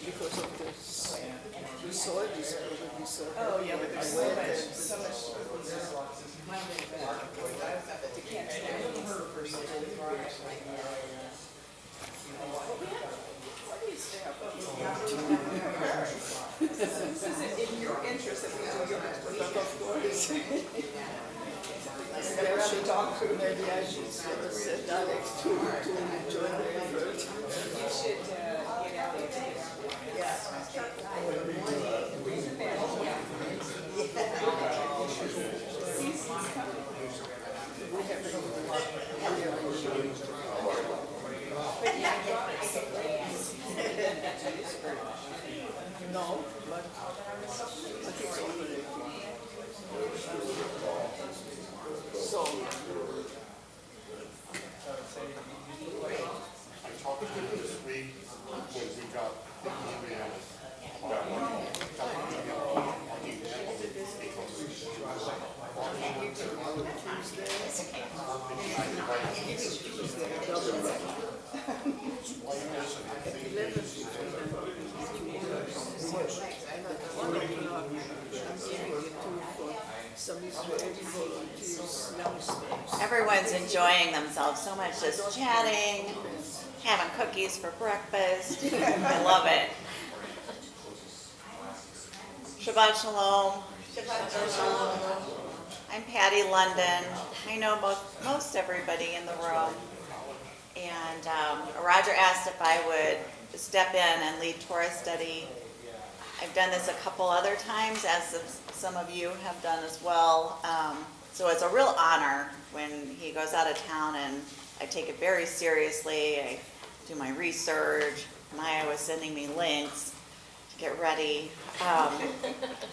Because of this, we saw it, we saw it. Oh, yeah, but there's so much, you can't stand it. What do you stay up? This is in your interest that we do your But of course. Maybe I should sit Alex to join the effort. You should get out and take it out. No, but it's operating. So, I talked to him this week when we got the email some Israeli volunteers, youngsters. Everyone's enjoying themselves so much, just chatting, having cookies for breakfast. I love it. Shabbat Shalom. I'm Patty London. I know most everybody in the room. And Roger asked if I would step in and lead Torah Study. I've done this a couple other times, as some of you have done as well. So it's a real honor when he goes out of town, and I take it very seriously. I do my research. Maya was sending me links to get ready.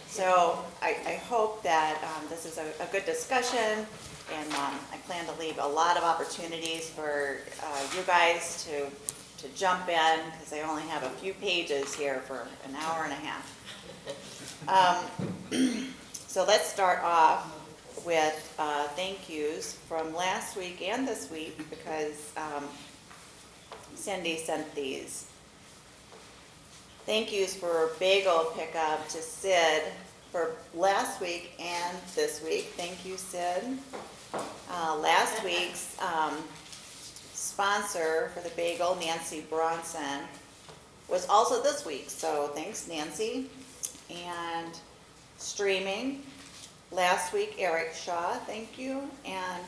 So I hope that this is a good discussion, and I plan to leave a lot of opportunities for you guys to jump in, because I only have a few pages here for an hour and a half. So let's start off with thank yous from last week and this week, because Cindy sent these. Thank yous for bagel pickup to Sid for last week and this week. Thank you, Sid. Last week's sponsor for the bagel, Nancy Bronson, was also this week, so thanks, Nancy. And streaming, last week, Eric Shaw, thank you. And,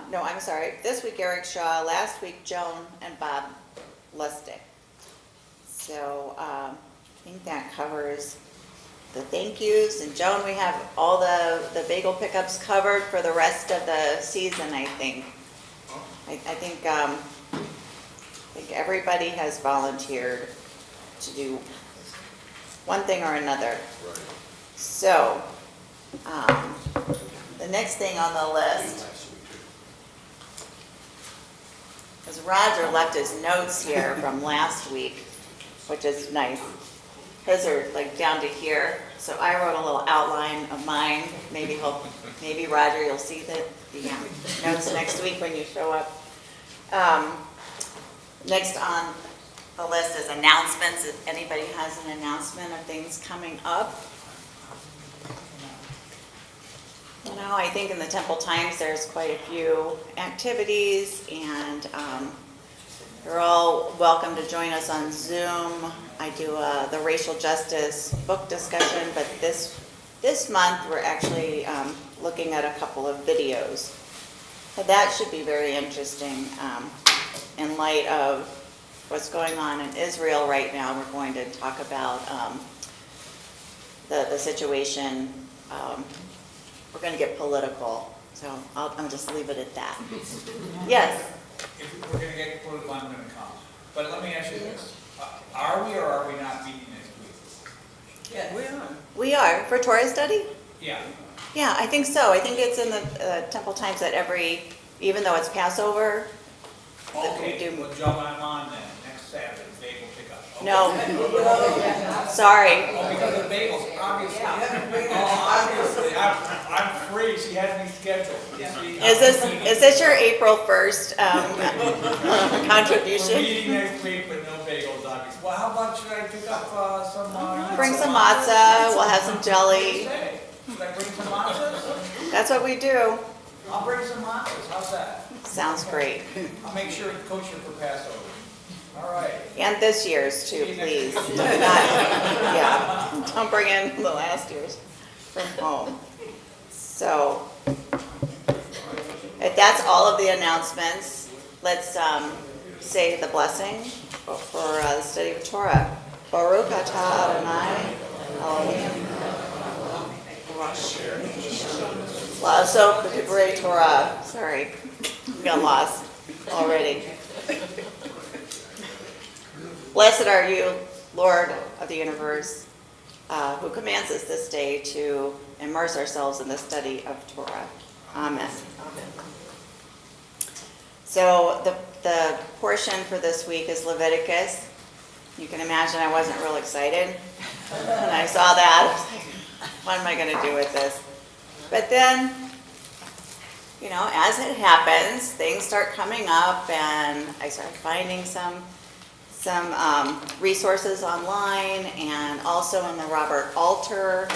no, I'm sorry, this week, Eric Shaw, last week, Joan and Bob Lustig. So I think that covers the thank yous. And Joan, we have all the bagel pickups covered for the rest of the season, I think. I think everybody has volunteered to do one thing or another. Right. So, the next thing on the list is Roger left his notes here from last week, which is nice. His are like down to here, so I wrote a little outline of mine. Maybe Roger, you'll see the notes next week when you show up. Next on the list is announcements. If anybody has an announcement of things coming up. You know, I think in the Temple Times there's quite a few activities, and you're all welcome to join us on Zoom. I do the racial justice book discussion, but this month we're actually looking at a couple of videos. So that should be very interesting in light of what's going on in Israel right now. We're going to talk about the situation. We're going to get political, so I'll just leave it at that. Yes? If we're going to get political, I'm going to come. But let me ask you this. Are we or are we not meeting next week? Yes. We are. We are. For Torah Study? Yeah. Yeah, I think so. I think it's in the Temple Times that even though it's Passover, that we Okay, do. well, Joe, I'm on then, next Saturday, bagel pickup. No. Sorry. Oh, because of bagels, obviously. Oh, obviously, I'm free, she has me scheduled. Is this your April 1st We're contribution? meeting next week, but no bagels, obviously. Well, how about should I pick up some? Bring some matzah, we'll have some jelly. Hey, should I bring some matzahs? That's what we do. I'll bring some matzahs, how's that? Sounds great. I'll make sure to coach you for Passover. All right. And this year's too, please. Yeah, don't bring in the last year's from home. So, if that's all of the announcements, let's say the blessing for the study of Torah. Baruch atah Adonai Elohim La'asok b'divrei Torah. Sorry, got lost already. Blessed are you, Lord of the universe, who commands us this day to immerse ourselves in the study of Torah. Amen. So the portion for this week is Leviticus. You can imagine I wasn't real excited when I saw that. I was like, what am I going to do with this? But then, you know, as it happens, things start coming up, and I started finding some resources online, and also in the Robert Alter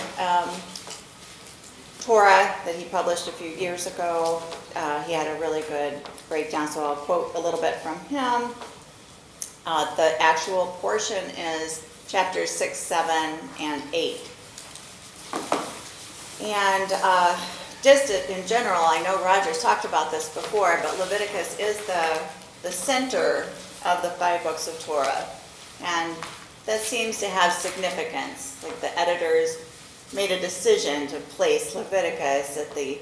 Torah that he published a few years ago. He had a really good breakdown, so I'll quote a little bit from him. The actual portion is chapters 6, 7, and 8. And just in general, I know Roger's talked about this before, but Leviticus is the center of the 5 books of Torah. And that seems to have significance. Like the editors made a decision to place Leviticus at the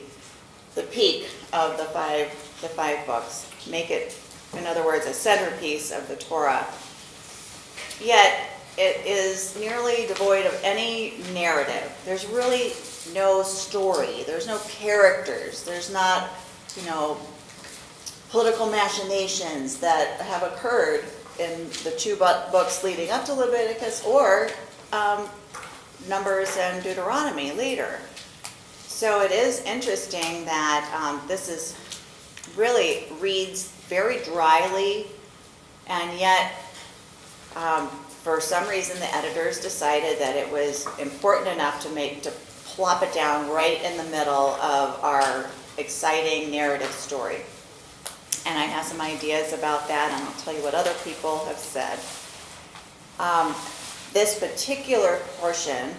peak of the five books. Make it, in other words, a centerpiece of the Torah. Yet, it is nearly devoid of any narrative. There's really no story. There's no characters. There's not, political machinations that have occurred in the 2 books leading up to Leviticus, or Numbers and Deuteronomy later. So it is interesting that this is really reads very dryly, and yet for some reason the editors decided that it was important enough to plop it down right in the middle of our exciting narrative story. And I have some ideas about that, and I'll tell you what other people have said. This particular portion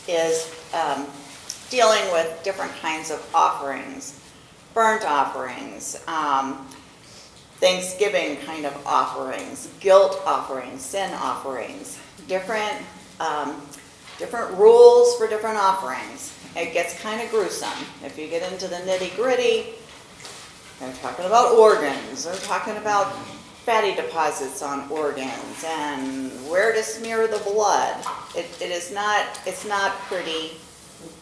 is dealing with different kinds of offerings, burnt offerings, Thanksgiving kind of offerings, guilt offerings, sin offerings, different rules for different offerings. It gets kind of gruesome. If you get into the nitty-gritty, they're talking about organs, they're talking about fatty deposits on organs, and where to smear the blood. It's not pretty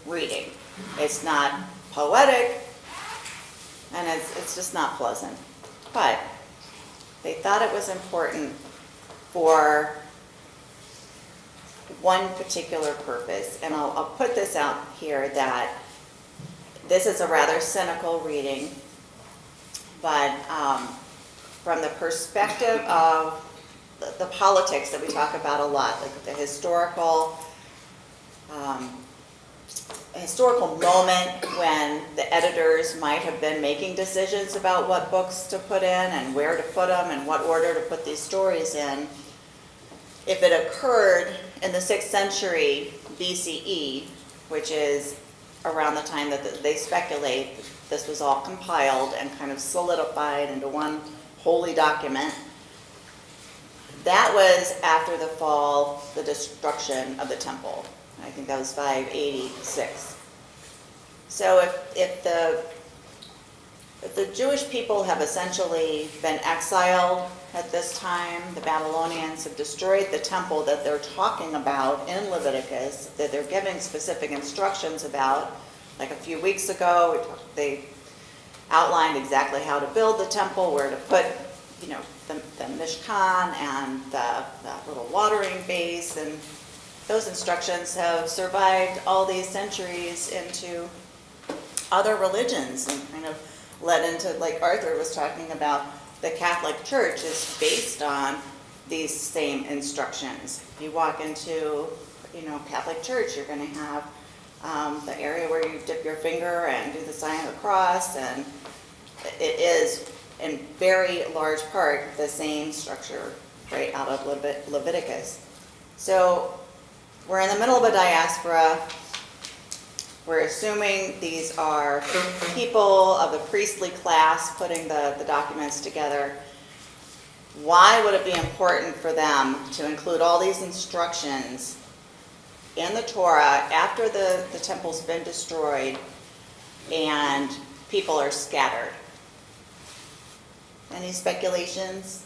reading. It's not poetic, and it's just not pleasant. But they thought it was important for one particular purpose, and I'll put this out here that this is a rather cynical reading, but from the perspective of the politics that we talk about a lot, like the historical moment when the editors might have been making decisions about what books to put in and where to put them and what order to put these stories in. If it occurred in the 6th century BCE, which is around the time that they speculate this was all compiled and kind of solidified into one holy document, that was after the fall, the destruction of the temple. I think that was 586. So if the Jewish people have essentially been exiled at this time, the Babylonians have destroyed the temple that they're talking about in Leviticus, that they're giving specific instructions about. Like a few weeks ago, they outlined exactly how to build the temple, where to put the Mishkan and the little watering base, and those instructions have survived all these centuries into other religions and kind of led into, like Arthur was talking about, the Catholic Church is based on these same instructions. If you walk into, Catholic Church, you're going to have the area where you dip your finger and do the sign of the cross, and it is in very large part the same structure right out of Leviticus. So we're in the middle of a diaspora. We're assuming these are people of the priestly class putting the documents together. Why would it be important for them to include all these instructions in the Torah after the temple's been destroyed and people are scattered? Any speculations?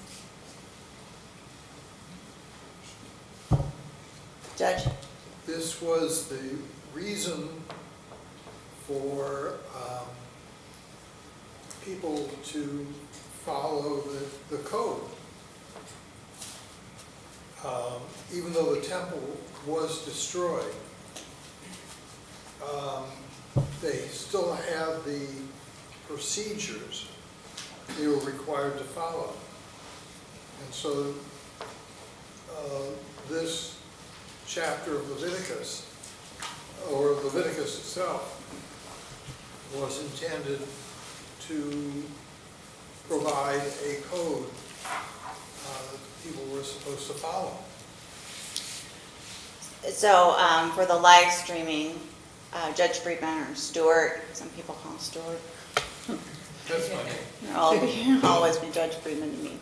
Judge? This was the reason for people to follow the code. Even though the temple was destroyed, they still have the procedures they were required to follow. And so this chapter of Leviticus, or Leviticus itself, was intended to provide a code that people were supposed to follow. So for the live streaming, Judge Friedman, or Stuart, some people call him Stuart. That's my name. I'll always be Judge Friedman to me.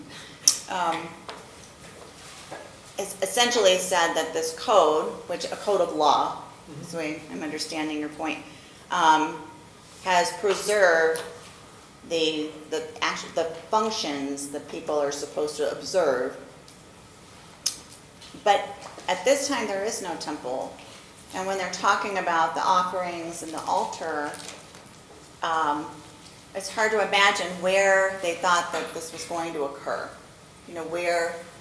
It's essentially said that this code, which a code of law, is the way I'm understanding your point, has preserved the functions that people are supposed to observe. But at this time, there is no temple. And when they're talking about the offerings and the altar, it's hard to imagine where they thought that this was going to occur.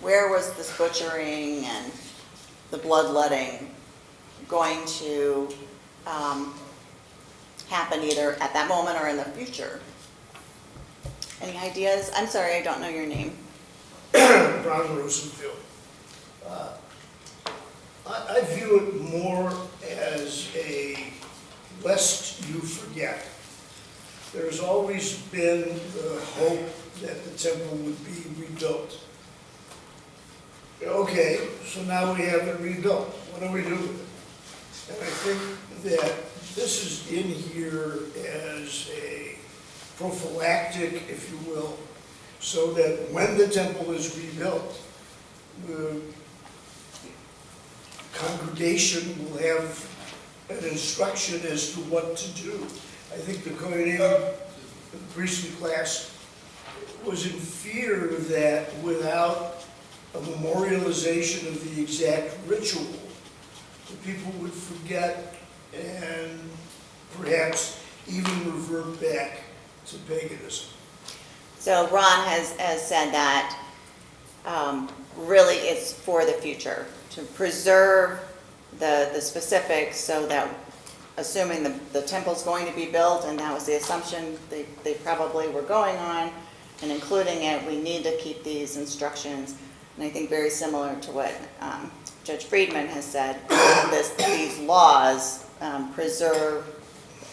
Where was this butchering and the bloodletting going to happen, either at that moment or in the future? Any ideas? I'm sorry, I don't know your name. Ron Rosenfield. I view it more as a lest you forget. There's always been the hope that the temple would be rebuilt. Okay, so now we have it rebuilt. What do we do with it? And I think that this is in here as a prophylactic, if you will, so that when the temple is rebuilt, the congregation will have an instruction as to what to do. I think the Kohanim, the priestly class, was in fear that without a memorialization of the exact ritual, the people would forget and perhaps even revert back to paganism. So Ron has said that really it's for the future, to preserve the specifics, so that assuming the temple's going to be built, and that was the assumption they probably were going on, and including it, we need to keep these instructions. And I think very similar to what Judge Friedman has said, these laws preserve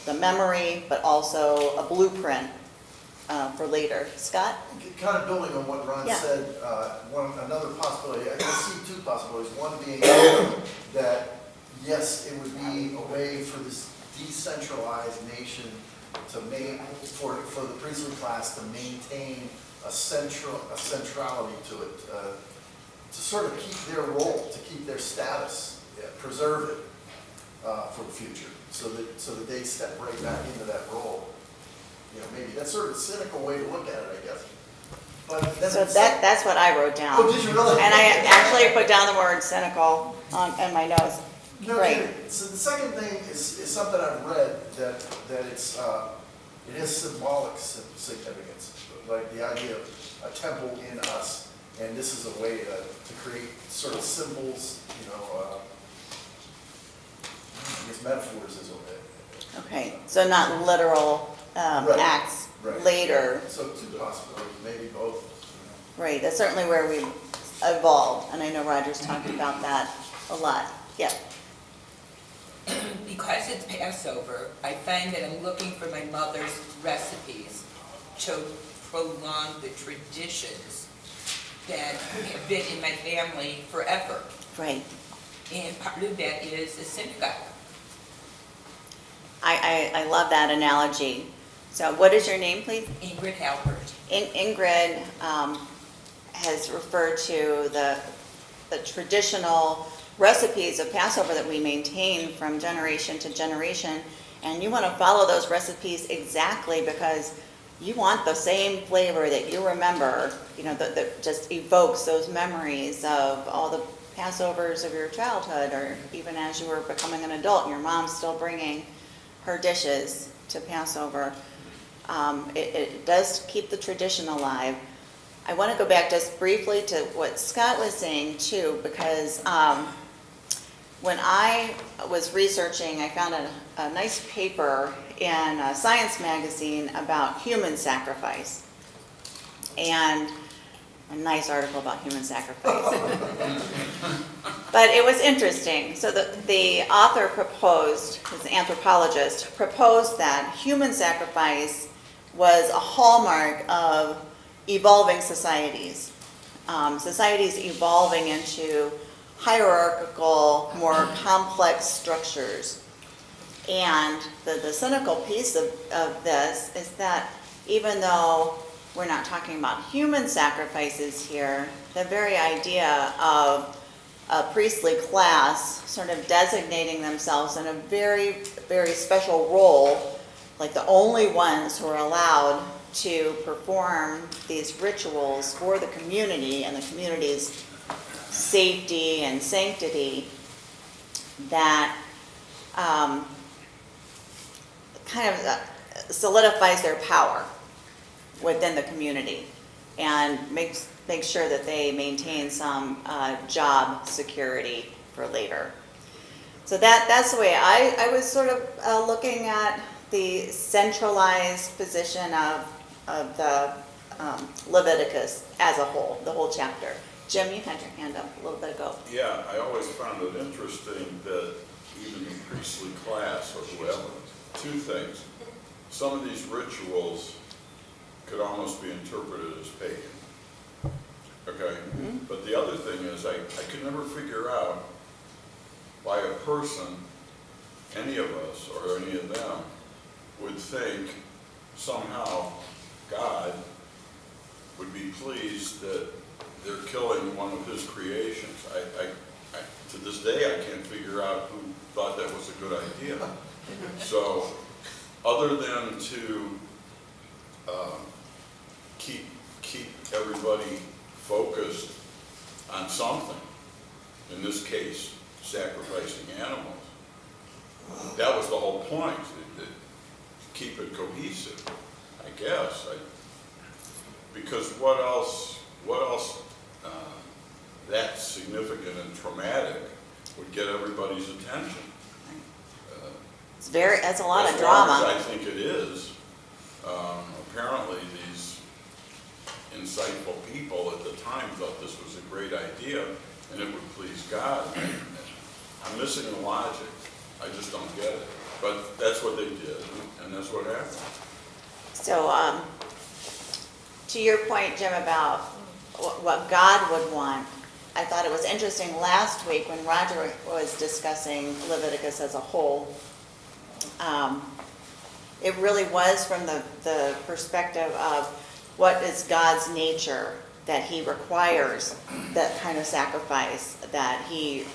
the memory, but also a blueprint for later. Scott? Kind of building on what Ron Yeah. said, another possibility, I can see two possibilities. One being that, yes, it would be a way for this decentralized nation to for the priestly class to maintain a centrality to it, to sort of keep their role, to keep their status, preserve it for the future, so that they step right back into that role. Maybe that's sort of a cynical way to look at it, I guess. But So that's what I wrote down. Oh, did you really? And I actually put down the word cynical in my notes. No Right. kidding. So the second thing is something I've read that it has symbolic significance, like the idea of a temple in us, and this is a way to create sort of symbols, I guess metaphors is a way. Okay, so not literal Right, acts right. later. So two possibilities, maybe both. Right, that's certainly where we evolved, and I know Roger's talked about that a lot. Yeah, Because it's Passover, I find that I'm looking for my mother's recipes to prolong the traditions that have been in my family forever. right. And part of that is a synagogue. I love that analogy. So what is your name, please? Ingrid Halpert. Ingrid has referred to the traditional recipes of Passover that we maintain from generation to generation, and you want to follow those recipes exactly because you want the same flavor that you remember, that just evokes those memories of all the Passovers of your childhood, or even as you were becoming an adult and your mom's still bringing her dishes to Passover. It does keep the tradition alive. I want to go back just briefly to what Scott was saying too, because when I was researching, I found a nice paper in a science magazine about human sacrifice, and a nice article about human sacrifice. But it was interesting. So the author proposed, this anthropologist, proposed that human sacrifice was a hallmark of evolving societies. Societies evolving into hierarchical, more complex structures. And the cynical piece of this is that even though we're not talking about human sacrifices here, the very idea of a priestly class sort of designating themselves in a very, very special role, like the only ones who are allowed to perform these rituals for the community and the community's safety and sanctity, that kind of solidifies their power within the community and makes sure that they maintain some job security for later. So that's the way I was sort of looking at the centralized position of the Leviticus as a whole, the whole chapter. Jim, you had your hand up a little bit ago. Yeah, I always found it interesting that even the priestly class or whoever, two things. Some of these rituals could almost be interpreted as pagan. Okay? Mm-hmm. But the other thing is I could never figure out why a person, any of us or any of them, would think somehow God would be pleased that they're killing one of his creations. To this day, I can't figure out who thought that was a good idea. So, other than to keep everybody focused on something, in this case, sacrificing animals, that was the whole point, to keep it cohesive, I guess. Because what else that significant and traumatic would get everybody's attention? That's a lot of As drama. long as I think it is. Apparently these insightful people at the time thought this was a great idea and it would please God. I'm missing the logic. I just don't get it. But that's what they did, and that's what happened. So, to your point, Jim, about what God would want, I thought it was interesting last week when Roger was discussing Leviticus as a whole. It really was from the perspective of what is God's nature, that he requires that kind of sacrifice, that he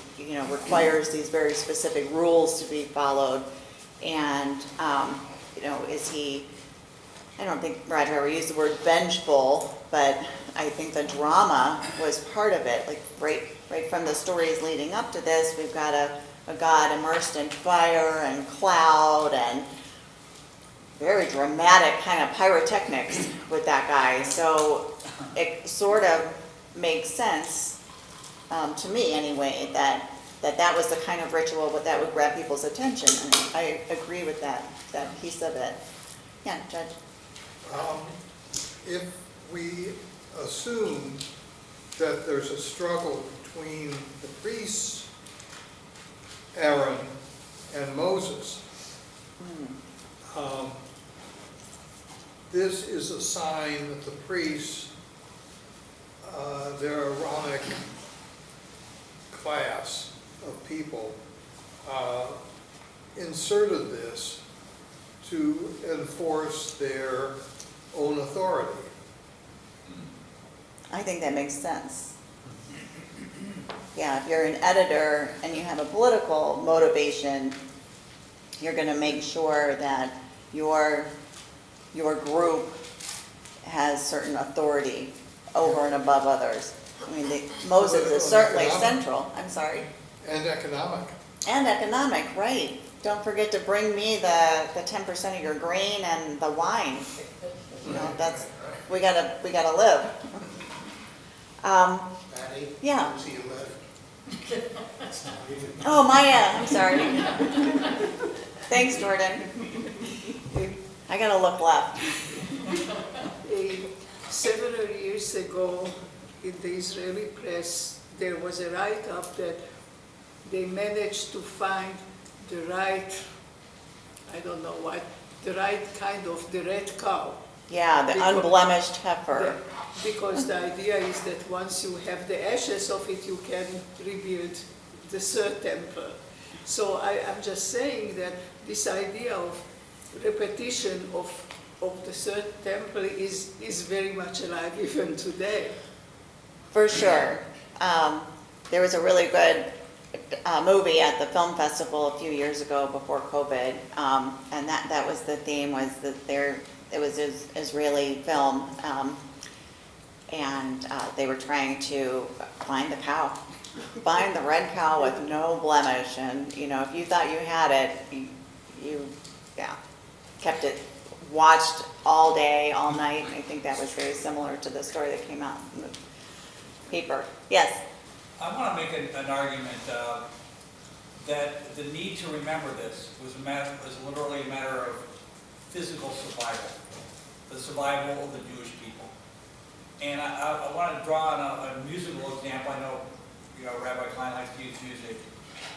requires these very specific rules to be followed. And, is he, I don't think Roger ever used the word vengeful, but I think the drama was part of it. Like right from the stories leading up to this, we've got a God immersed in fire and cloud and very dramatic kind of pyrotechnics with that guy. So it sort of makes sense, to me anyway, that was the kind of ritual that would grab people's attention. And I agree with that piece of it. Yeah, Judge? If we assume that there's a struggle between the priests, Aaron and Moses, this is a sign that the priests, their Aaronic class of people, inserted this to enforce their own authority. I think that makes sense. Yeah, if you're an editor and you have a political motivation, you're going to make sure that your group has certain authority over and above others. I mean, Moses is certainly central. I'm sorry. And economic. And economic, right. Don't forget to bring me the 10% of your grain and the wine. You know, we gotta live. Patty? Yeah. See you left. Oh, Maya, I'm sorry. Thanks, Jordan. I gotta look left. Several years ago, in the Israeli press, there was a write-up that they managed to find the right, I don't know what, the right kind of the red cow. Yeah, the Because- unblemished heifer. Because the idea is that once you have the ashes of it, you can rebuild the third temple. So I'm just saying that this idea of repetition of the third temple is very much alive even today. For sure. There was a really good movie at the film festival a few years ago before COVID, and that was the theme, was that it was Israeli film, and they were trying to find the cow, find the red cow with no blemish, and you know, if you thought you had it, you kept it, watched all day, all night. I think that was very similar to the story that came out in the paper. Yes. I want to make an argument that the need to remember this was literally a matter of physical survival, the survival of the Jewish people. And I want to draw on a musical example. I know, Rabbi Klein likes to use music.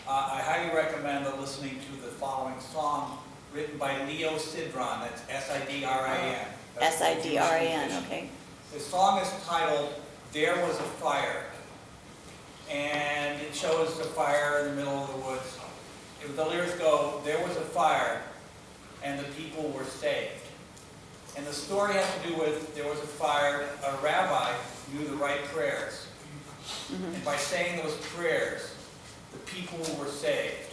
I highly recommend listening to the following song written by Leo Sidran. That's S-I-D-R-A-N. S-I-D-R-A-N, okay. The song is titled "There Was a Fire," and it shows the fire in the middle of the woods. The lyrics go, "There was a fire, and the people were saved." And the story has to do with, there was a fire, a rabbi knew the right prayers. And by saying those prayers, the people were saved.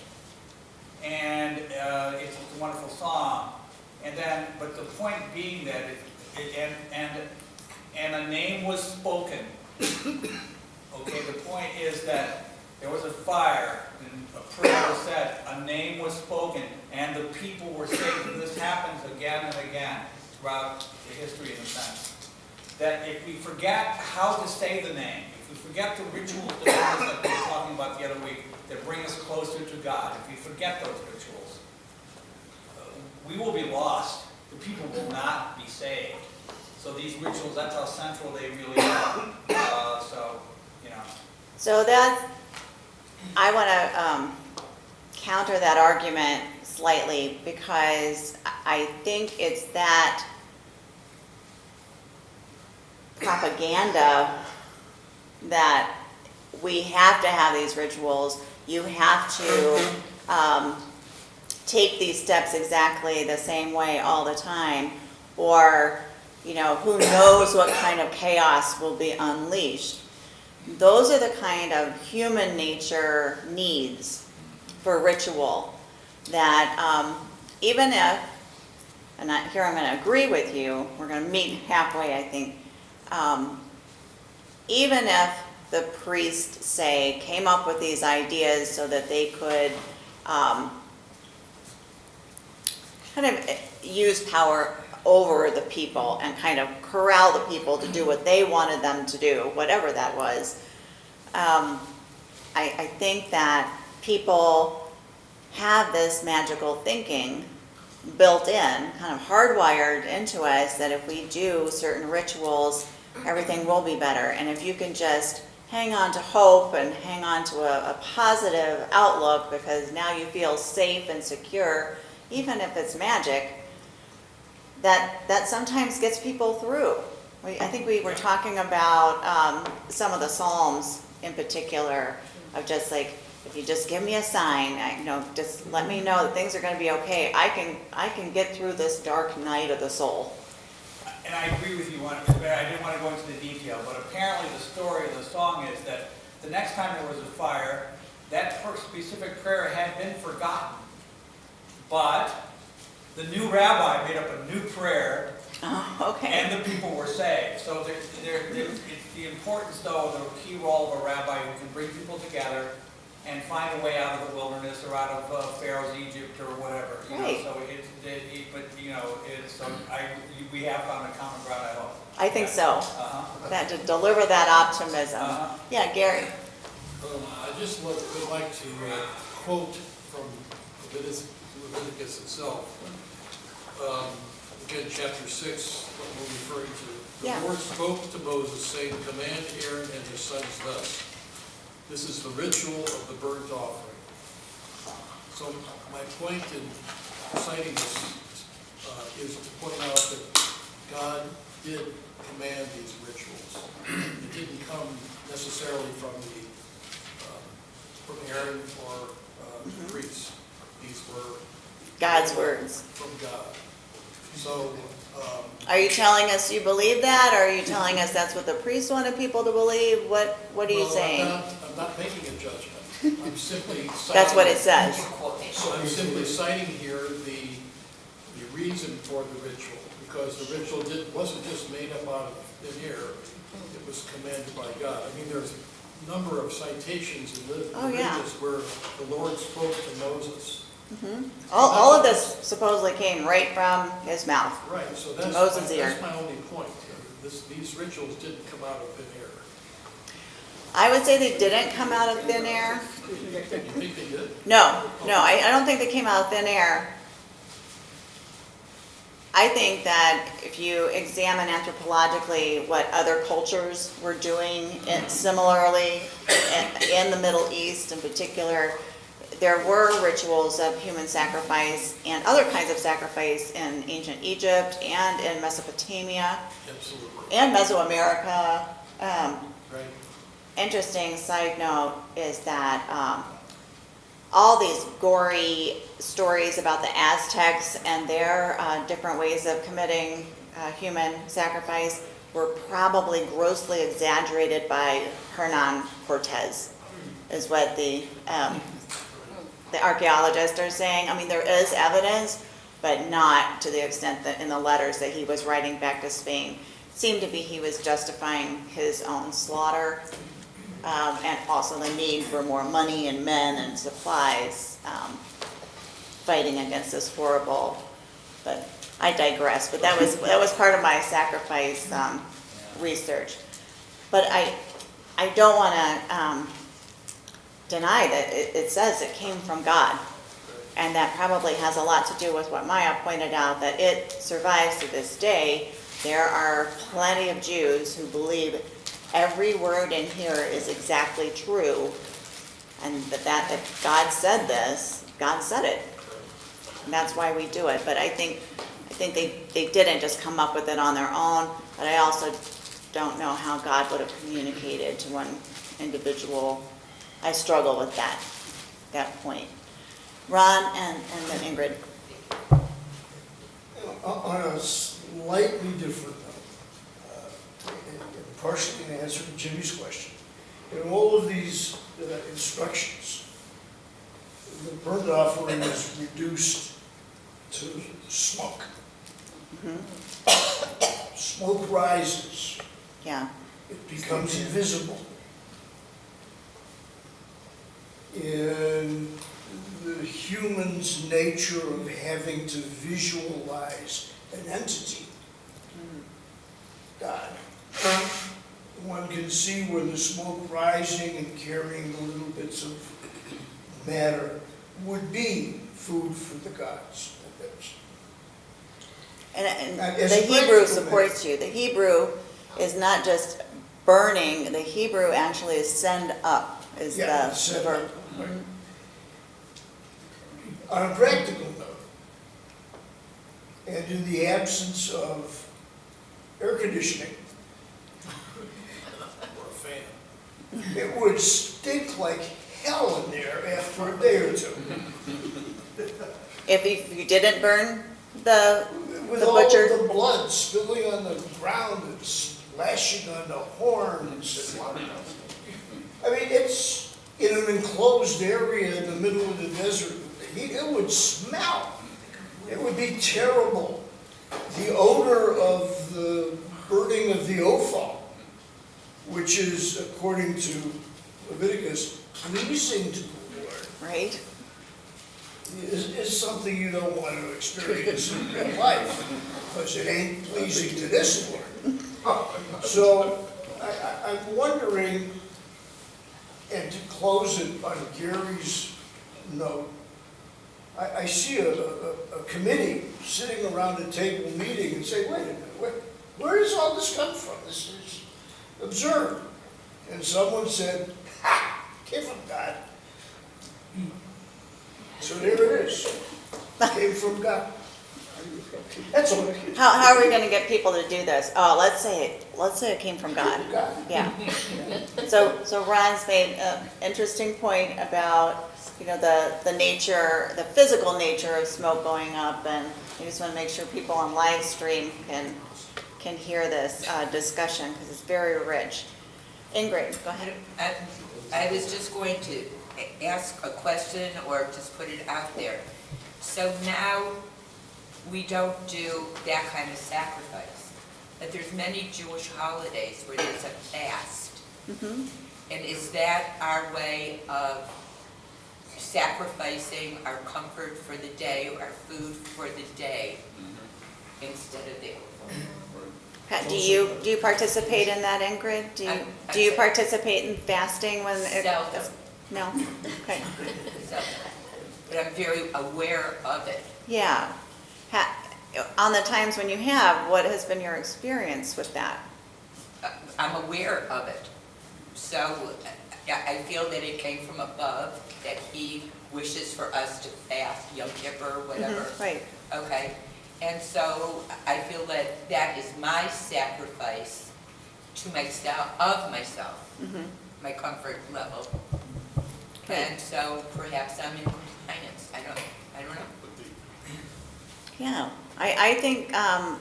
And it's a wonderful song. And then, but the point being that and a name was spoken. Okay, the point is that there was a fire, and a prayer was said, a name was spoken, and the people were saved. And this happens again and again throughout the history, in a sense. That if we forget how to say the name, if we forget the rituals that we were talking about the other week that bring us closer to God, if we forget those rituals, we will be lost. The people will not be saved. So these rituals, that's how central they really are. So I want to counter that argument slightly, because I think it's that propaganda that we have to have these rituals. You have to take these steps exactly the same way all the time, or who knows what kind of chaos will be unleashed. Those are the kind of human nature needs for ritual that even if, and here I'm going to agree with you, we're going to meet halfway, I think, even if the priest, say, came up with these ideas so that they could kind of use power over the people and kind of corral the people to do what they wanted them to do, whatever that was. I think that people have this magical thinking built in, kind of hardwired into us, that if we do certain rituals, everything will be better. And if you can just hang on to hope and hang on to a positive outlook, because now you feel safe and secure, even if it's magic, that sometimes gets people through. I think we were talking about some of the Psalms in particular, of just like, if you just give me a sign, just let me know that things are going to be okay. I can get through this dark night of the soul. And I agree with you on it, but I didn't want to go into the detail, but apparently the story of the song is that the next time there was a fire, that specific prayer had been forgotten. But the new rabbi made up a new prayer, Okay. and the people were saved. So it's the importance, though, the key role of a rabbi who can bring people together and find a way out of the wilderness or out of Pharaoh's Egypt or whatever. Right. So we have found a common ground, I hope. I think so. That to deliver that optimism. Yeah, Gary. I just would like to quote from Leviticus itself. Again, chapter 6, what we're referring to. Yeah. The Lord spoke to Moses, saying, "Command Aaron and his sons thus. This is the ritual of the burnt offering." So my point in citing this is to point out that God did command these rituals. It didn't come necessarily from Aaron or the priests. These were God's words. from God. So, Are you telling us you believe that, or are you telling us that's what the priests wanted people to believe? What are you saying? I'm not making a judgment. I'm simply citing. That's what it says. So I'm simply citing here the reason for the ritual, because the ritual wasn't just made up out of thin air. It was commanded by God. I mean, there's a number of citations in Leviticus where the Lord spoke to Moses. All of this supposedly came right from his mouth. Right, so that's Moses' ear. my only point. These rituals didn't come out of thin air. I would say they didn't come out of thin air. You think they did? No, I don't think they came out of thin air. I think that if you examine anthropologically what other cultures were doing similarly in the Middle East in particular, there were rituals of human sacrifice and other kinds of sacrifice in ancient Egypt and in Mesopotamia. Absolutely. And Mesoamerica. Right. Interesting side note is that all these gory stories about the Aztecs and their different ways of committing human sacrifice were probably grossly exaggerated by Hernan Cortez, is what the archaeologists are saying. I mean, there is evidence, but not to the extent that in the letters that he was writing back to Spain. It seemed to be he was justifying his own slaughter, and also the need for more money and men and supplies, fighting against this horrible, but I digress. But that was part of my sacrifice research. But I don't want to deny that it says it came from God. And that probably has a lot to do with what Maya pointed out, that it survives to this day. There are plenty of Jews who believe every word in here is exactly true, and that if God said this, God said it. And that's why we do it. But I think they didn't just come up with it on their own, but I also don't know how God would have communicated to one individual. I struggle with that point. Ron and then Ingrid. On a slightly different note, and partially in answer to Jimmy's question, in all of these instructions, the burnt offering is reduced to smoke. Smoke rises. Yeah. It becomes invisible. In the human's nature of having to visualize an entity. God. One can see where the smoke rising and carrying the little bits of matter would be food for the gods. And As the a Hebrew practical supports you. The Hebrew is not just burning, the Hebrew actually is send up, is Yeah, the send verb. up, right. On a practical note, and in the absence of air conditioning, Or a fan. it would stink like hell in there after a day or two. If you didn't burn the With The all butcher- of the blood spilling on the ground and splashing on the horns. I mean, it's in an enclosed area in the middle of the desert. It would smell. It would be terrible. The odor of the burning of the offal, which is, according to Leviticus, pleasing to the Lord, right? is something you don't want to experience in real life, because it ain't pleasing to this Lord. So I'm wondering, and to close it on Gary's note, I see a committee sitting around a table meeting and say, wait a minute, where does all this come from? This is absurd. And someone said, ha, came from God. So there it is. Came from God. That's all. How are we gonna get people to do this? Oh, let's say it came from God. God. Yeah. So Ron's made an interesting point about, the nature, the physical nature of smoke going up, and I just want to make sure people on live stream can hear this discussion, because it's very rich. Ingrid, go ahead. I was just going to ask a question or just put it out there. So now we don't do that kind of sacrifice, but there's many Jewish holidays where there's a fast. Mm-hmm. And is that our way of sacrificing our comfort for the day, our food for the day, instead of the Pat, do you participate in that, Ingrid? Do you participate in fasting when it? Seldom. No? Okay. So, but I'm very aware of it. Yeah. On the times when you have, what has been your experience with that? I'm aware of it. So I feel that it came from above, that he wishes for us to fast, Yom Kippur, whatever. Right. Okay. And so I feel that that is my sacrifice to myself, my comfort level. Okay. And so perhaps I'm in compliance. I don't know. Yeah. I think I'm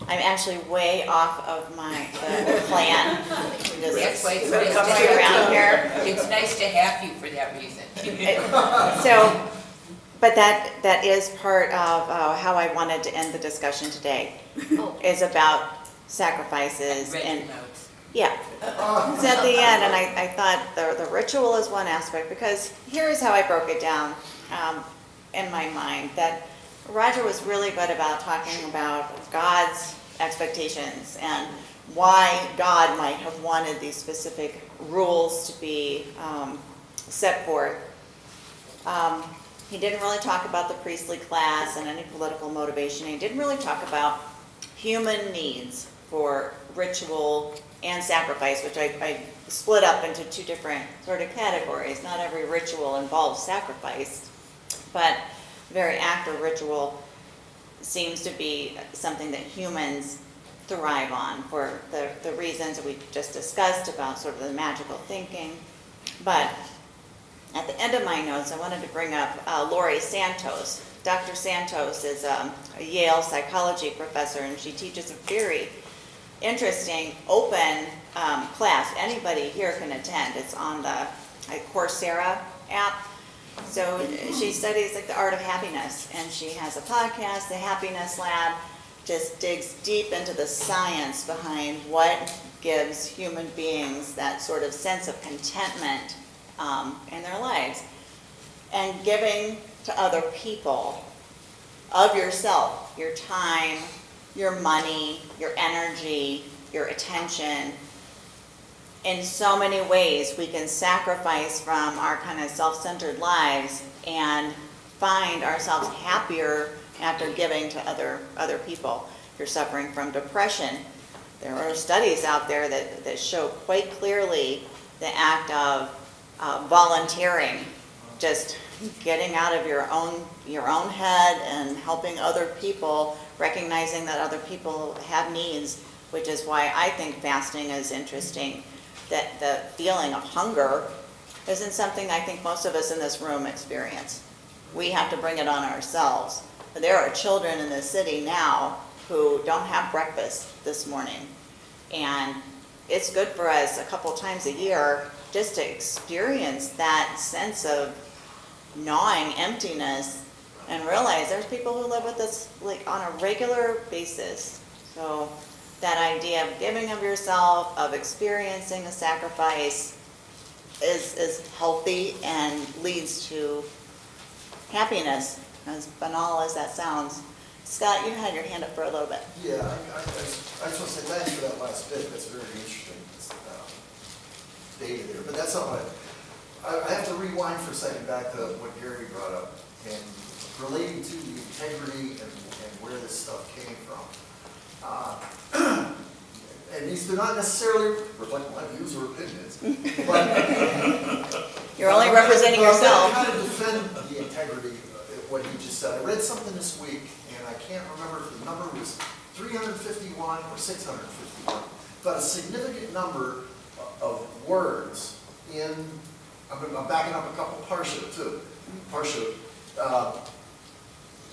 actually way off of my plan. That's why it's Just nice coming to have around you. here. It's nice to have you for that reason. So, but that is part of how I wanted to end the discussion today, is about sacrifices Read and, your notes. yeah. It's at the end, and I thought the ritual is one aspect, because here's how I broke it down in my mind, that Roger was really good about talking about God's expectations and why God might have wanted these specific rules to be set forth. He didn't really talk about the priestly class and any political motivation. He didn't really talk about human needs for ritual and sacrifice, which I split up into two different sort of categories. Not every ritual involves sacrifice, but the very act of ritual seems to be something that humans thrive on for the reasons that we just discussed about sort of the magical thinking. But at the end of my notes, I wanted to bring up Laurie Santos. Dr. Santos is a Yale psychology professor, and she teaches a very interesting open class. Anybody here can attend. It's on the Coursera app. So she studies like the art of happiness, and she has a podcast, The Happiness Lab, just digs deep into the science behind what gives human beings that sort of sense of contentment in their lives. And giving to other people of yourself, your time, your money, your energy, your attention. In so many ways, we can sacrifice from our kind of self-centered lives and find ourselves happier after giving to other people. If you're suffering from depression, there are studies out there that show quite clearly the act of volunteering, just getting out of your own head and helping other people, recognizing that other people have needs, which is why I think fasting is interesting. That the feeling of hunger isn't something I think most of us in this room experience. We have to bring it on ourselves. But there are children in the city now who don't have breakfast this morning. And it's good for us a couple times a year just to experience that sense of gnawing emptiness and realize there's people who live with this like on a regular basis. So that idea of giving of yourself, of experiencing a sacrifice is healthy and leads to happiness, as banal as that sounds. Scott, you had your hand up for a little bit. Yeah, I just want to say thanks for that last bit. That's very interesting. It's, data there, but that's not what I have to rewind for a second back to what Gary brought up and relating to the integrity and where this stuff came from. And these do not necessarily reflect my views or opinions, but You're only representing yourself. I'm going to kind of defend the integrity of what he just said. I read something this week, and I can't remember if the number was 351 or 651, but a significant number of words in, I'm backing up a couple parsha too,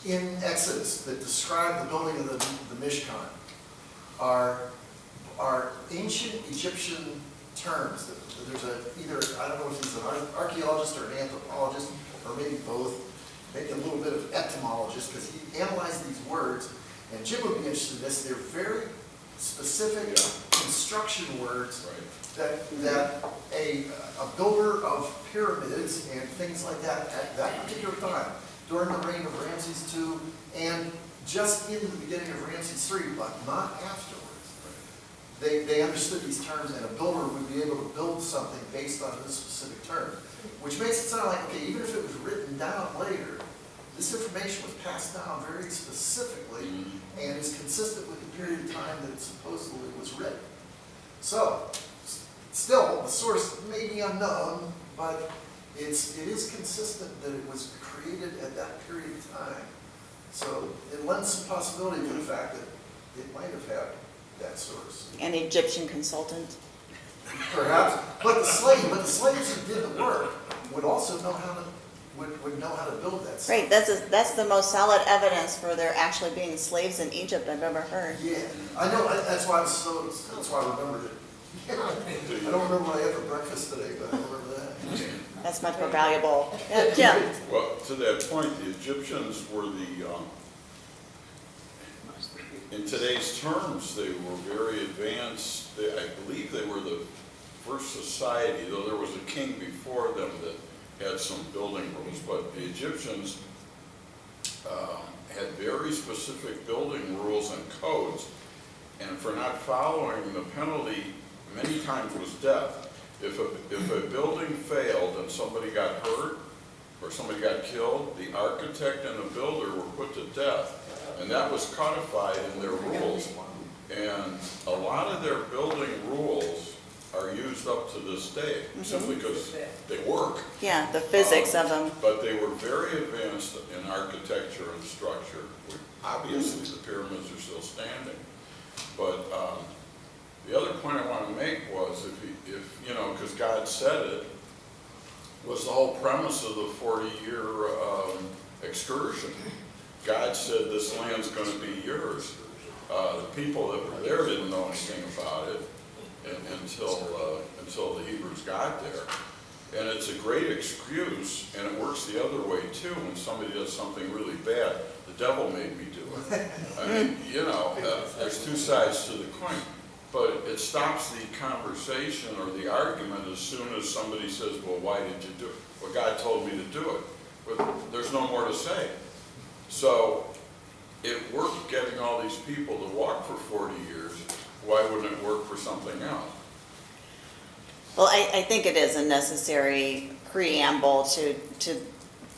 in Exodus that describe the building of the Mishkan are ancient Egyptian terms. There's either, I don't know if he's an archaeologist or an anthropologist, or maybe both, maybe a little bit of etymologist, because he analyzed these words, and Jim would be interested in this. They're very specific construction words that a builder of pyramids and things like that at that particular time, during the reign of Ramses II, and just in the beginning of Ramses III, but not afterwards. They understood these terms, and a builder would be able to build something based on this specific term, which makes it sound like, okay, even if it was written down later, this information was passed down very specifically and is consistent with the period of time that it supposedly was written. So, still, the source may be unknown, but it is consistent that it was created at that period of time. So it lends some possibility to the fact that it might have had that source. An Egyptian consultant. Perhaps, but the slaves who did the work would also know how to would know how to build that stuff. Right, that's the most solid evidence for there actually being slaves in Egypt I've ever heard. Yeah, I know. That's why I remembered it. I don't remember what I had for breakfast today, but I remember that. That's much more valuable. Yeah, Jim. Well, to that point, the Egyptians were in today's terms, they were very advanced. I believe they were the first society, though there was a king before them that had some building rules, but the Egyptians had very specific building rules and codes, and for not following, the penalty many times was death. If a building failed and somebody got hurt or somebody got killed, the architect and the builder were put to death, and that was codified in their rules. And a lot of their building rules are used up to this day, simply because they work. Yeah, the physics of them. But they were very advanced in architecture and structure. Obviously, the pyramids are still standing. But the other point I want to make was, if you know, because God said it, was the whole premise of the 40-year excursion. God said this land's going to be yours. The people that were there didn't know anything about it until the Hebrews got there. And it's a great excuse, and it works the other way too. When somebody does something really bad, the devil made me do it. I mean, you know, there's two sides to the coin. But it stops the conversation or the argument as soon as somebody says, well, why did you do it? Well, God told me to do it. But there's no more to say. So it worked getting all these people to walk for 40 years, why wouldn't it work for something else? Well, I think it is a necessary preamble to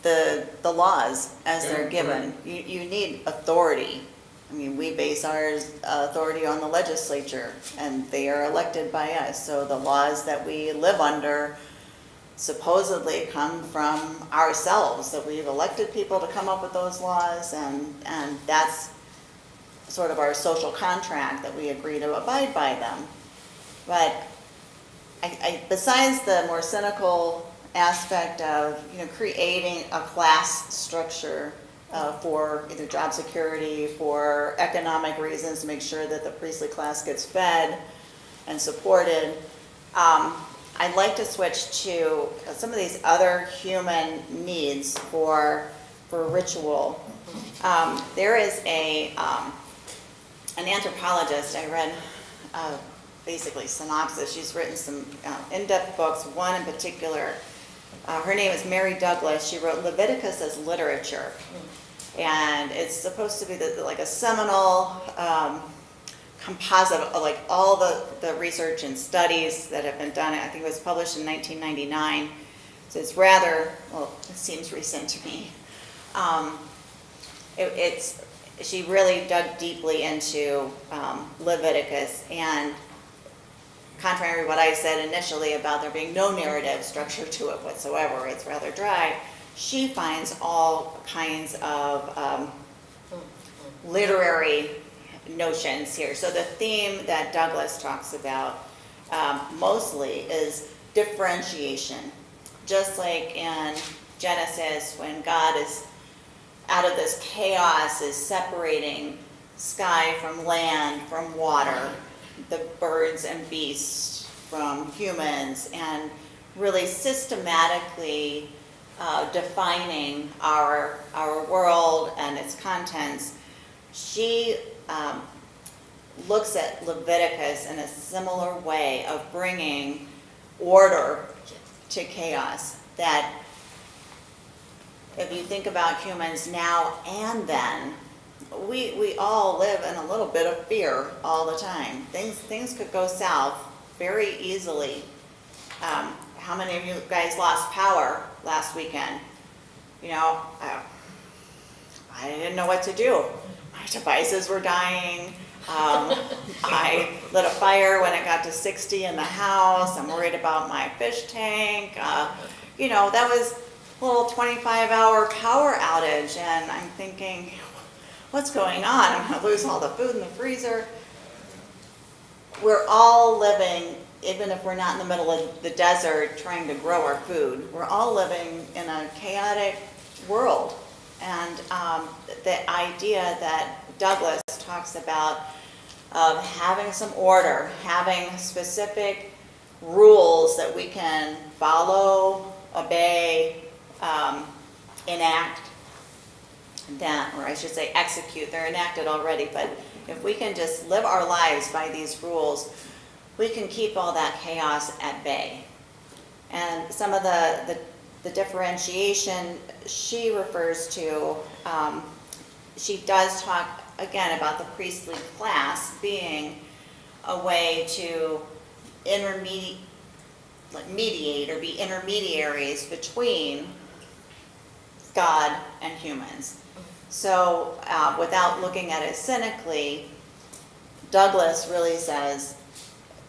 the laws as they're given. You need authority. I mean, we base our authority on the legislature, and they are elected by us. So the laws that we live under supposedly come from ourselves, that we've elected people to come up with those laws, and that's sort of our social contract that we agree to abide by them. But besides the more cynical aspect of, creating a class structure for either job security, for economic reasons, to make sure that the priestly class gets fed and supported, I'd like to switch to some of these other human needs for ritual. There is an anthropologist, I read basically synopsis. She's written some in-depth books, one in particular. Her name is Mary Douglas. She wrote Leviticus as Literature. And it's supposed to be like a seminal composite of like all the research and studies that have been done. I think it was published in 1999. So it's rather, well, it seems recent to me. She really dug deeply into Leviticus, and contrary to what I said initially about there being no narrative structure to it whatsoever, it's rather dry, she finds all kinds of literary notions here. So the theme that Douglas talks about mostly is differentiation. Just like in Genesis, when God is out of this chaos, is separating sky from land, from water, the birds and beasts from humans, and really systematically defining our world and its contents. She looks at Leviticus in a similar way of bringing order to chaos. That if you think about humans now and then, we all live in a little bit of fear all the time. Things could go south very easily. How many of you guys lost power last weekend? I didn't know what to do. My devices were dying. I lit a fire when it got to 60 in the house. I'm worried about my fish tank. That was a little 25-hour power outage, and I'm thinking, what's going on? I'm gonna lose all the food in the freezer. We're all living, even if we're not in the middle of the desert trying to grow our food, we're all living in a chaotic world. And the idea that Douglas talks about of having some order, having specific rules that we can follow, obey, enact, that, or I should say execute. They're enacted already, but if we can just live our lives by these rules, we can keep all that chaos at bay. And some of the differentiation she refers to, she does talk again about the priestly class being a way to mediate or be intermediaries between God and humans. So without looking at it cynically, Douglas really says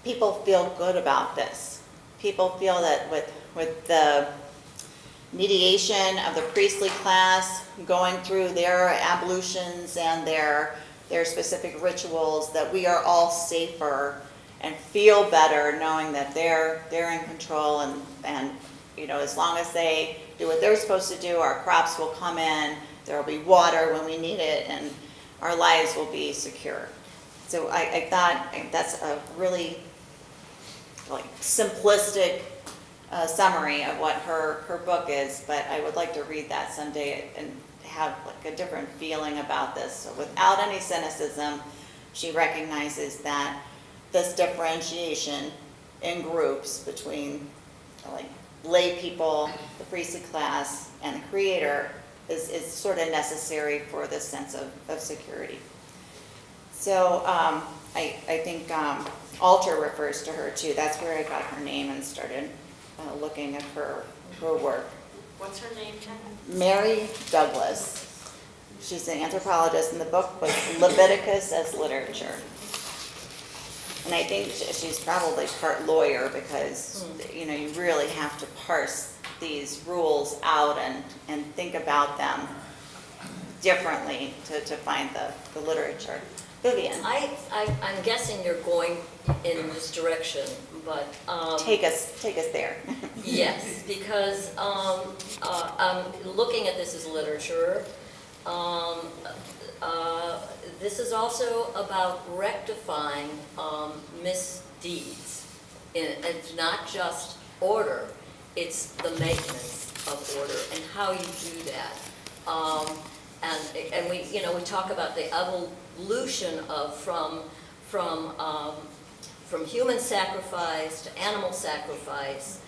people feel good about this. People feel that with the mediation of the priestly class going through their ablutions and their specific rituals, that we are all safer and feel better knowing that they're in control, and as long as they do what they're supposed to do, our crops will come in, there will be water when we need it, and our lives will be secure. So I thought that's a really simplistic summary of what her book is, but I would like to read that someday and have a different feeling about this. So without any cynicism, she recognizes that this differentiation in groups between lay people, the priestly class, and the Creator is sort of necessary for this sense of security. So I think altar refers to her too. That's where I got her name and started looking at her work. What's her name, Ken? Mary Douglas. She's an anthropologist, and the book was Leviticus as Literature. And I think she's probably part lawyer because, you know, you really have to parse these rules out and think about them differently to find the literature. Vivian, I'm guessing you're going in this direction, but. take us there. Yes, because I'm looking at this as literature. This is also about rectifying misdeeds. It's not just order, it's the maintenance of order and how you do that. And we, you know, we talk about the evolution of from human sacrifice to animal sacrifice,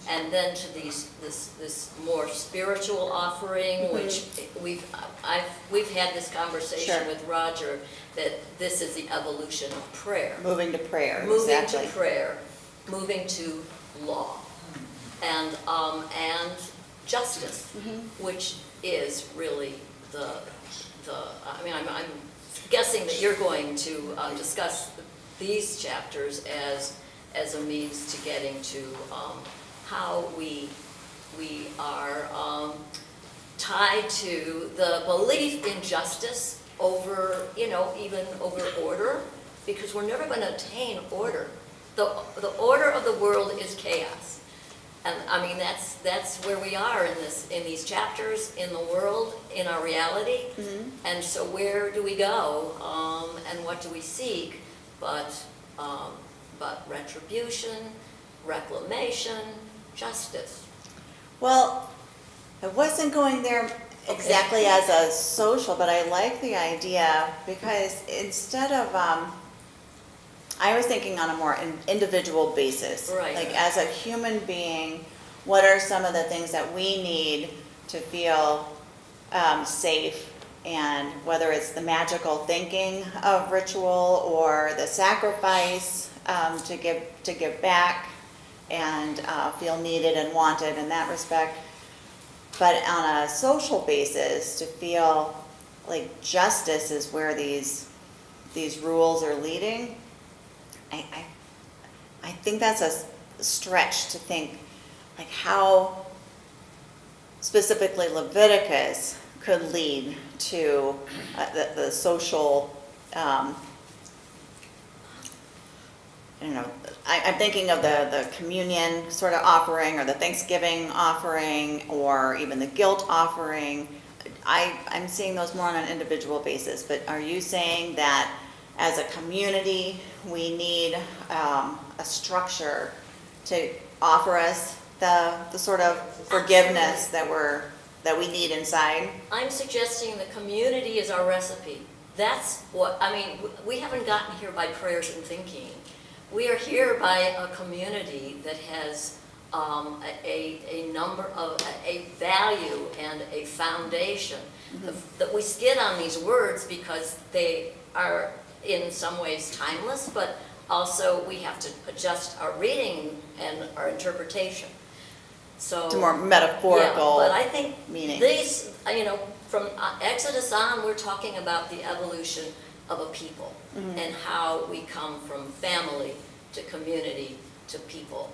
and then to this more spiritual offering, which we've had this conversation Sure. with Roger, that this is the evolution of prayer. Moving to prayer, Moving exactly. to prayer, moving to law, and justice, which is really I mean, I'm guessing that you're going to discuss these chapters as a means to getting to how we are tied to the belief in justice over, you know, even over order, because we're never going to attain order. The order of the world is chaos. And I mean, that's where we are in these chapters, in the world, in our reality. And so where do we go, and what do we seek but retribution, reclamation, justice? Well, I wasn't going there exactly as a social, but I like the idea because instead of, I was thinking on a more individual basis. Right. Like as a human being, what are some of the things that we need to feel safe? And whether it's the magical thinking of ritual or the sacrifice to give back and feel needed and wanted in that respect. But on a social basis, to feel like justice is where these rules are leading. I think that's a stretch to think like how specifically Leviticus could lead to the social, I don't know, I'm thinking of the communion sort of offering or the Thanksgiving offering or even the guilt offering. I'm seeing those more on an individual basis, but are you saying that as a community we need a structure to offer us the sort of forgiveness that we need inside? I'm suggesting the community is our recipe. That's what, I mean, we haven't gotten here by prayers and thinking. We are here by a community that has a number of, a value and a foundation. That we skid on these words because they are in some ways timeless, but also we have to adjust our reading and our interpretation. So To more metaphorical yeah, but I think meaning. these, you know, from Exodus on, we're talking about the evolution of a people and how we come from family to community to people.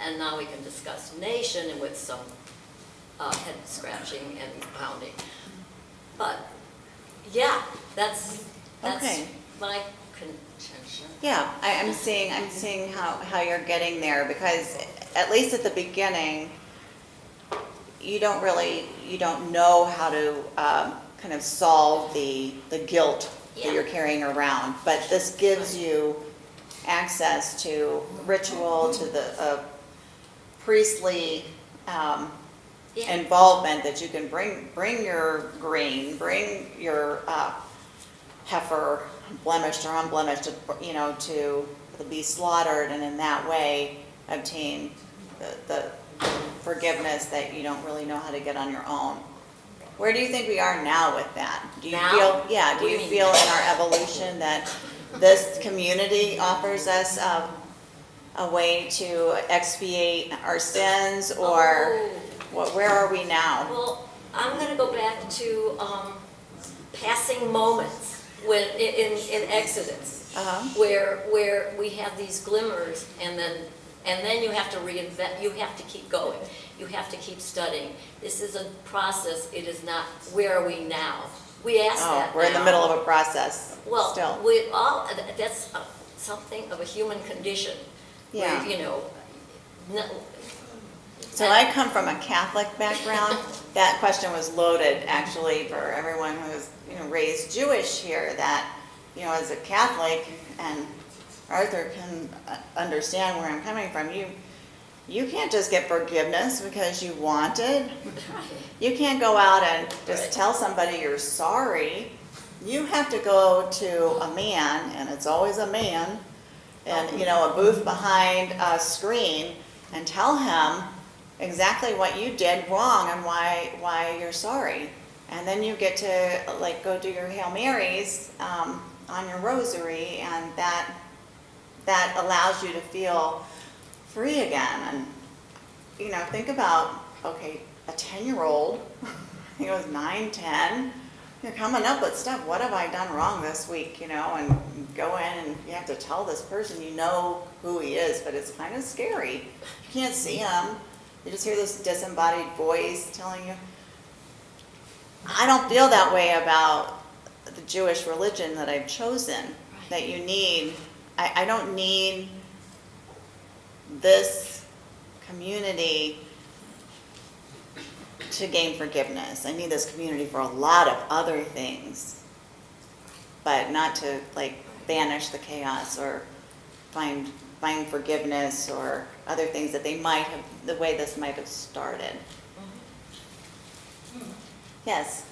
And now we can discuss nation and with some head scratching and pounding. But yeah, that's Okay. my contention. Yeah, I'm seeing how you're getting there, because at least at the beginning, you don't know how to kind of solve the guilt that you're carrying around. But this gives you access to ritual, to the priestly involvement, that you can bring your grain, bring your heifer, blemished or unblemished, to be slaughtered, and in that way obtain the forgiveness that you don't really know how to get on your own. where do you think we are now with that? Do you Now? feel, yeah, What do do you you mean? feel in our evolution that this community offers us a way to expiate our sins, or where are we now? Well, I'm gonna go back to, passing moments when, in Exodus. Uh-huh. Where we have these glimmers, and then you have to reinvent, you have to keep going, you have to keep studying. This is a process, it is not, where are we now? We ask that We're in the now. middle of a process Well, still. we all, that's something of a human condition. Where, Yeah. you know, no, So I come from a Catholic background. That question was loaded, actually, for everyone who's, raised Jewish here, that, as a Catholic, and Arthur can understand where I'm coming from, you can't just get forgiveness because you want it. You can't go out and just Right. tell somebody you're sorry. You have to go to a man, and it's always a man, and, a booth behind a screen, and tell him exactly what you did wrong and why you're sorry. And then you get to, go do your Hail Marys on your rosary, and that allows you to feel free again. And, think about, okay, a 10-year-old, he was 9, 10, you're coming up with stuff. What have I done wrong this week, and go in and you have to tell this person you know who he is, but it's kind of scary. You can't see him. You just hear this disembodied voice telling you. I don't feel that way about the Jewish religion that I've chosen, that you need. I don't need this community to gain forgiveness. I need this community for a lot of other things, but not to banish the chaos or find forgiveness or other things that they might have, the way this might have started. Yes?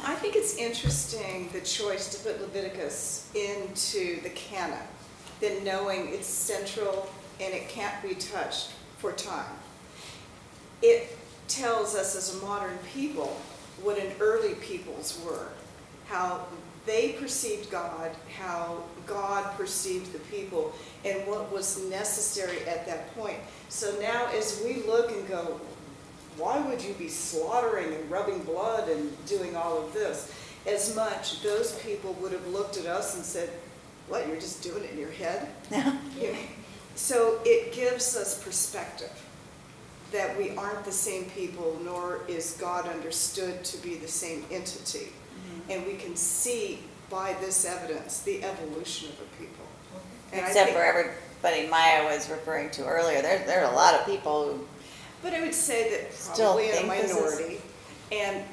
I think it's interesting, the choice to put Leviticus into the canon, then knowing it's central and it can't be touched for time. It tells us as a modern people what an early peoples were, how they perceived God, how God perceived the people, and what was necessary at that point. So now as we look and go, why would you be slaughtering and rubbing blood and doing all of this? As much, those people would have looked at us and said, what, you're just doing it in your head? Yeah. So it gives us perspective that we aren't the same people, nor is God understood to be the same entity. Mm-hmm. And we can see by this evidence the evolution of a people. And Except for everybody Maya was referring to earlier. There are a lot of people who But I would say that still probably in a think this is- minority, and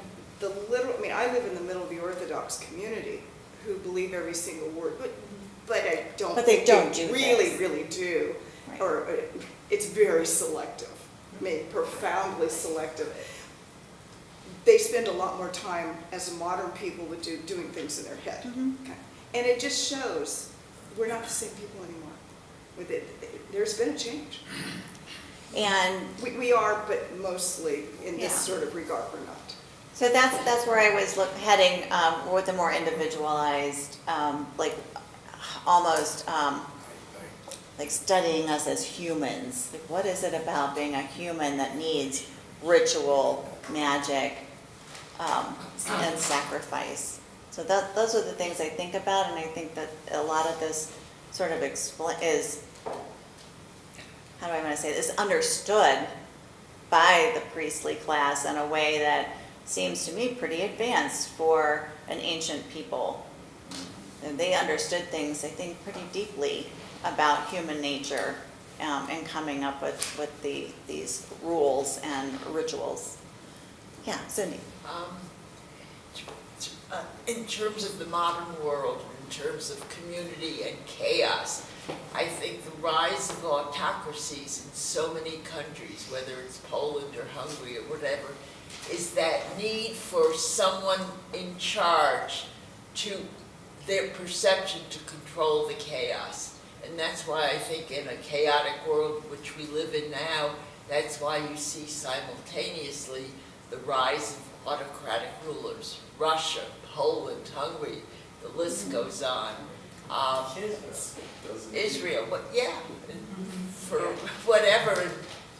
I live in the middle of the Orthodox community who believe every single word, but I don't But they think don't they do really, this. really do. Right. Or it's very selective, profoundly selective. They spend a lot more time as a modern people would do doing things in their head. Mhm. Okay. And it just shows we're not the same people anymore. With it, there's been a change. and We are, but mostly in this Yeah. sort of regard, we're not. so that's where I was heading with a more individualized, almost studying us as humans. What is it about being a human that needs ritual, magic, and sacrifice? So those are the things I think about, and I think that a lot of this sort of is, how do I want to say this, understood by the priestly class in a way that seems to me pretty advanced for an ancient people. And they understood things, I think, pretty deeply about human nature, and coming up with these rules and rituals. Yeah, Cindy. In terms of the modern world, in terms of community and chaos, I think the rise of autocracies in so many countries, whether it's Poland or Hungary or whatever, is that need for someone in charge to their perception to control the chaos. And that's why I think in a chaotic world which we live in now, that's why you see simultaneously the rise of autocratic rulers, Russia, Poland, Hungary, the list goes on. Israel, but yeah, for whatever, and,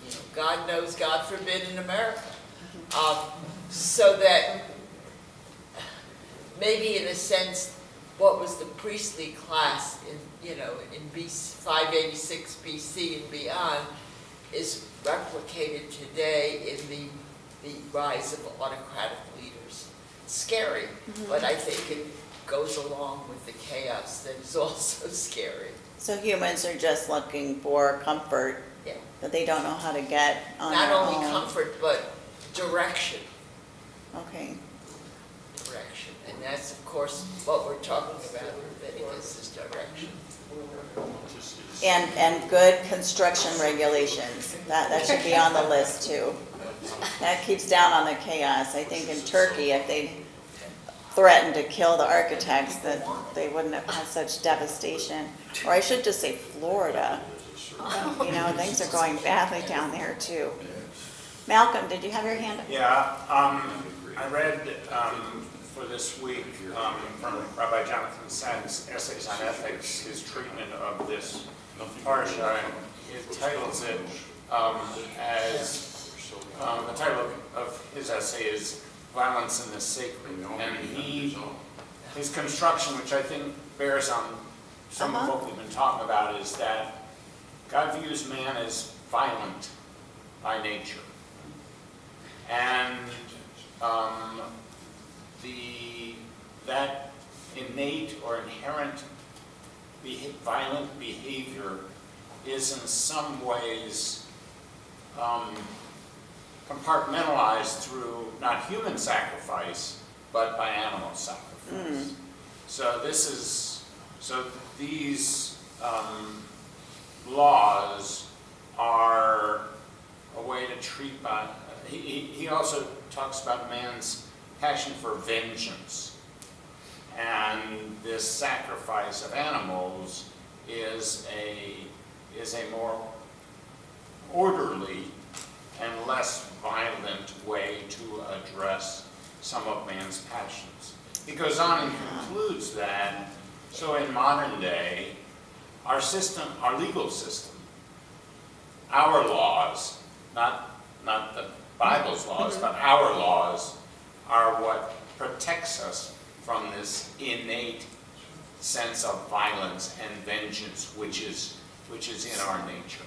you know, God knows, God forbid in America. So that maybe in a sense, what was the priestly class in, you know, in 586 BC and beyond is replicated today in the rise of autocratic leaders. It's scary, but I think it goes along with the chaos that is also scary. So humans are just looking for comfort Yeah. that they don't know how to get on Not their only own. comfort, but direction. Okay. Direction. And that's, of course, what we're talking about, Leviticus is direction. And good construction regulations. That should be on the list too. That keeps down on the chaos. I think in Turkey, if they threatened to kill the architects, that they wouldn't have had such devastation. Or I should just say Florida. You know, things are going badly down there too. Malcolm, did you have your hand up? Yeah, I read for this week from Rabbi Jonathan Sad's Essays on Ethics, his treatment of this parsha, and he titles it as, the title of his essay is Violence in the Sacred. And his construction, which I think bears on some of what we've been talking about, is that God views man as violent by nature. And that innate or inherent violent behavior is in some ways compartmentalized through not human sacrifice, but by animal sacrifice. So these laws are a way to treat. He also talks about man's passion for vengeance, and this sacrifice of animals is a more orderly and less violent way to address some of man's passions. He goes on and concludes that, so in modern day, our system, our legal system, our laws, not the Bible's laws, but our laws are what protects us from this innate sense of violence and vengeance, which is in our nature.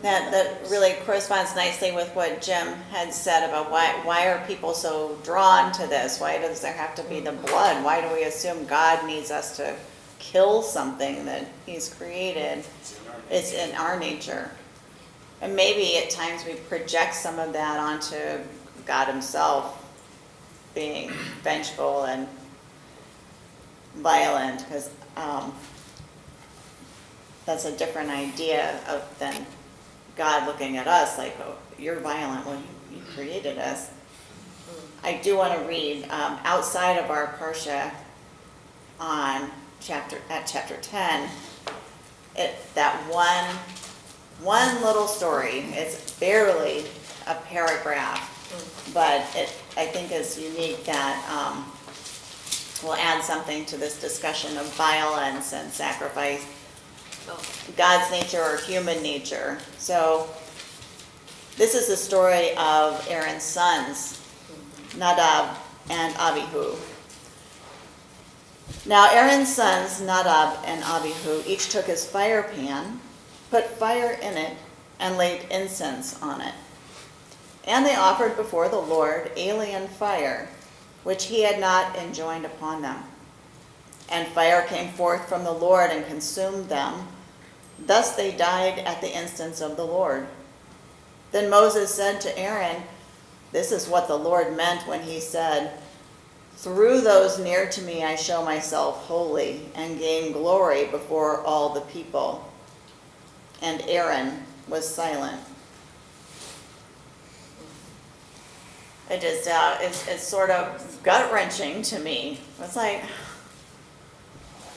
That really corresponds nicely with what Jim had said about why are people so drawn to this? Why does there have to be the blood? Why do we assume God needs us to kill something that He's created? It's in our nature. And maybe at times we project some of that onto God Himself being vengeful and violent, because that's a different idea than God looking at us like, oh, you're violent. Well, you created us. I do want to read outside of our parsha on chapter 10. That one little story. It's barely a paragraph, but I think is unique that will add something to this discussion of violence and sacrifice. God's nature or human nature. So this is the story of Aaron's sons, Nadab and Abihu. Now Aaron's sons, Nadab and Abihu, each took his fire pan, put fire in it, and laid incense on it. And they offered before the Lord alien fire, which he had not enjoined upon them. And fire came forth from the Lord and consumed them. Thus they died at the instance of the Lord. Then Moses said to Aaron, "This is what the Lord meant when he said, 'Through those near to me I show myself holy and gain glory before all the people.'" And Aaron was silent. It just, it's sort of gut-wrenching to me. It's like,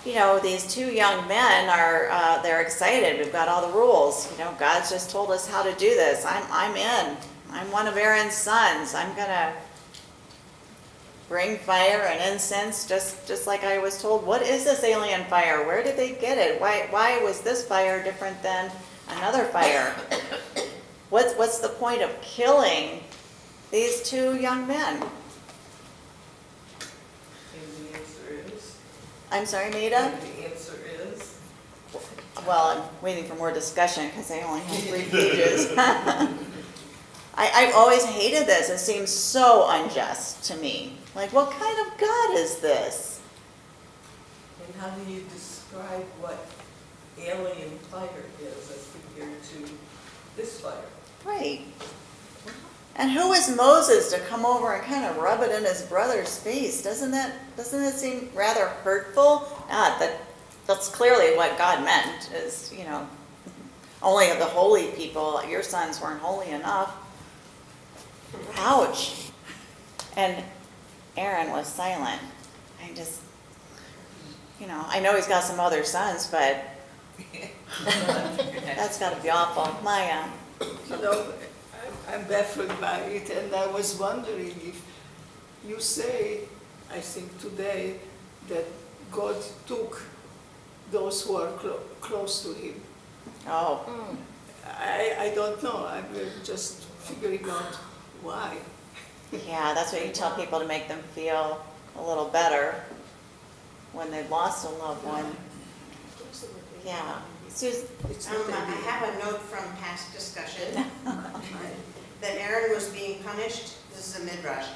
you know, these two young men are, they're excited. We've got all the rules. You know, God's just told us how to do this. I'm in. I'm one of Aaron's sons. I'm gonna bring fire and incense, just like I was told. What is this alien fire? Where did they get it? Why was this fire different than another fire? What's the point of killing these two young men? And the answer is? I'm sorry, Nita? And the answer is? Well, I'm waiting for more discussion because I only have 3 pages. I've always hated this. It seems so unjust to me. Like, what kind of God is this? And how do you describe what alien fire is as compared to this fire? Right. And who is Moses to come over and kind of rub it in his brother's face? Doesn't it seem rather hurtful? That's clearly what God meant, is, only of the holy people, your sons weren't holy enough. Ouch. And Aaron was silent. I know he's got some other sons, but that's gotta be awful. Maya. I'm baffled by it, and I was wondering if you say, I think today, that God took those who are close to him. Oh. I don't know, I'm just figuring out why. Yeah, that's what you tell people to make them feel a little better when they've lost a loved one. Yeah. Susan? I have a note from past discussion that Aaron was being punished. This is a midrash.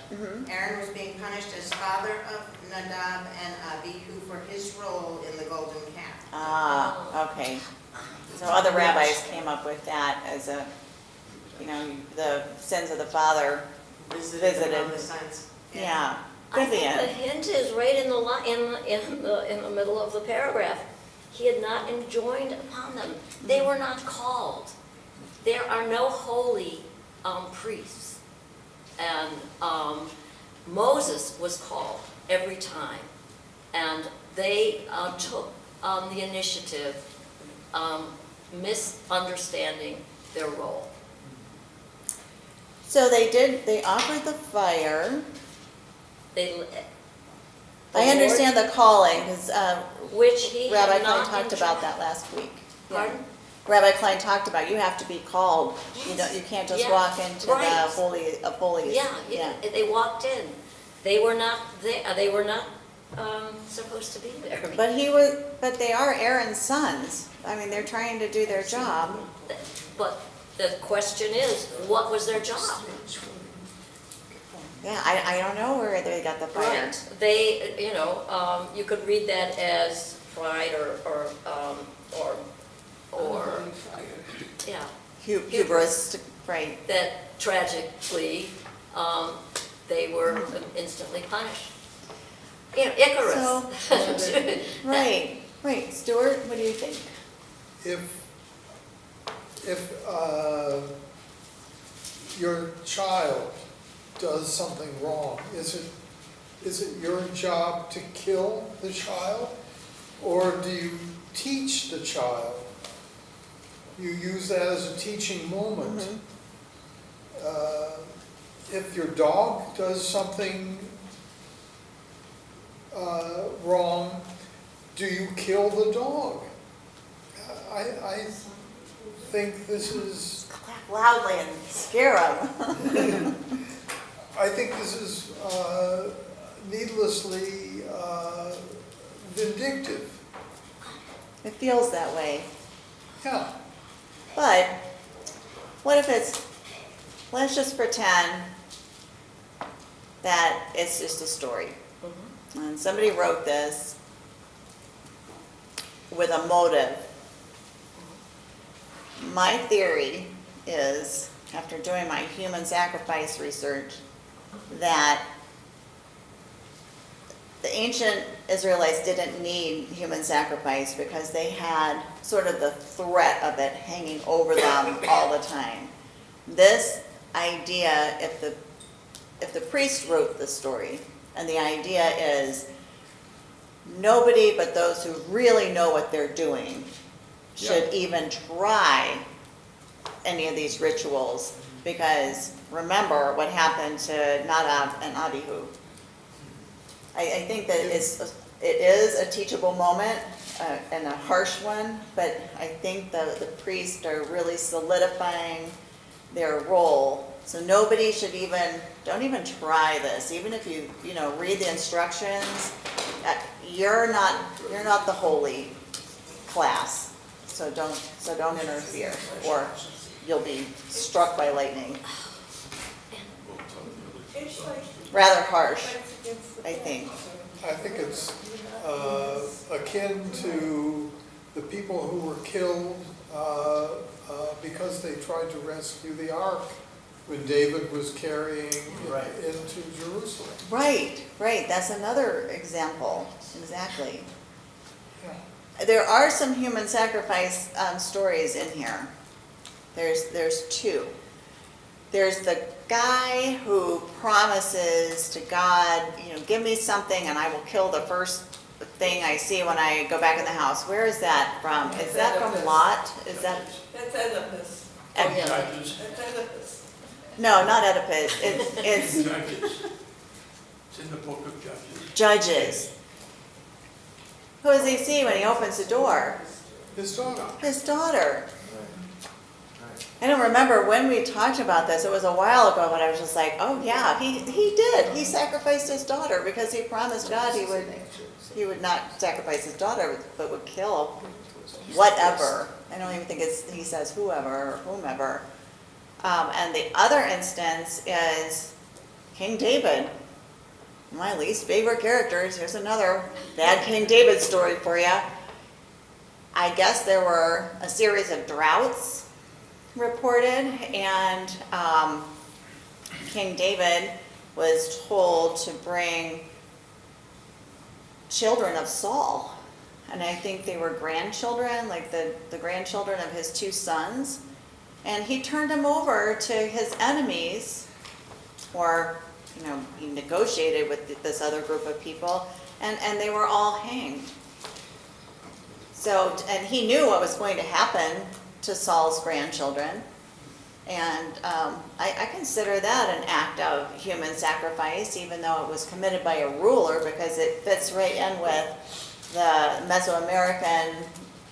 Aaron was being punished as father of Nadab and Abihu for his role in the golden calf. Ah, okay. So other rabbis came up with that as a, the sins of the father visited. On the sons. Yeah. I Could be think the it. hint is right in the middle of the paragraph. He had not enjoined upon them. They were not called. There are no holy priests. And Moses was called every time. And they took the initiative, misunderstanding their role. So they offered the fire. I understand the calling, because Which he Rabbi had Klein not talked about that last week. Pardon? Rabbi Klein talked about, you have to be called. You can't just Yeah, walk into the right. Holy of Holies. Yeah, they walked in. They were not there, they were not supposed to be there. But they are Aaron's sons. I mean, they're trying to do their job. But the question is, what was their job? Yeah, I don't know where they got the fire. Right. They, you could read that as pride or yeah. Hubris, right. That tragically, they were instantly punished. Icarus. Right. Stuart, what do you think? If your child does something wrong, is it your job to kill the child, or do you teach the child? You use that as a teaching moment. If your dog does something wrong, do you kill the dog? I think this is... Clap loudly and scare them. I think this is needlessly vindictive. It feels that way. Yeah. But what if let's just pretend that it's just a story. And somebody wrote this with a motive. My theory is, after doing my human sacrifice research, that the ancient Israelites didn't need human sacrifice because they had sort of the threat of it hanging over them all the time. This idea, if the priest wrote the story, and the idea is nobody but those who really know what they're doing should even try any of these rituals, because remember what happened to Nadab and Abihu. I think that it is a teachable moment and a harsh one, but I think the priests are really solidifying their role. So nobody should don't even try this. Even if you read the instructions, you're not the holy class. So don't interfere, or you'll be struck by lightning. Rather harsh, I think. I think it's akin to the people who were killed because they tried to rescue the ark when David was carrying it into Jerusalem. Right. That's another example. Exactly. There are some human sacrifice stories in here. There's two. There's the guy who promises to God, give me something and I will kill the first thing I see when I go back in the house. Where is that from? Is that from Lot? Is that? That's Oedipus. Oh, yeah. Judges. That's Oedipus. No, not Oedipus. It's Judges. It's in the book of Judges. Judges. Who does he see when he opens the door? His daughter. His daughter. I don't remember when we talked about this. It was a while ago, but I was just like, oh yeah, he did. He sacrificed his daughter because he promised God he would not sacrifice his daughter, but would kill whatever. I don't even think he says whoever or whomever. And the other instance is King David. My least favorite characters. Here's another bad King David story for you. I guess there were a series of droughts reported, and King David was told to bring children of Saul, and I think they were grandchildren, like the grandchildren of his two sons, and he turned them over to his enemies, or he negotiated with this other group of people, and they were all hanged. So, and he knew what was going to happen to Saul's grandchildren. And I consider that an act of human sacrifice, even though it was committed by a ruler, because it fits right in with the Mesoamerican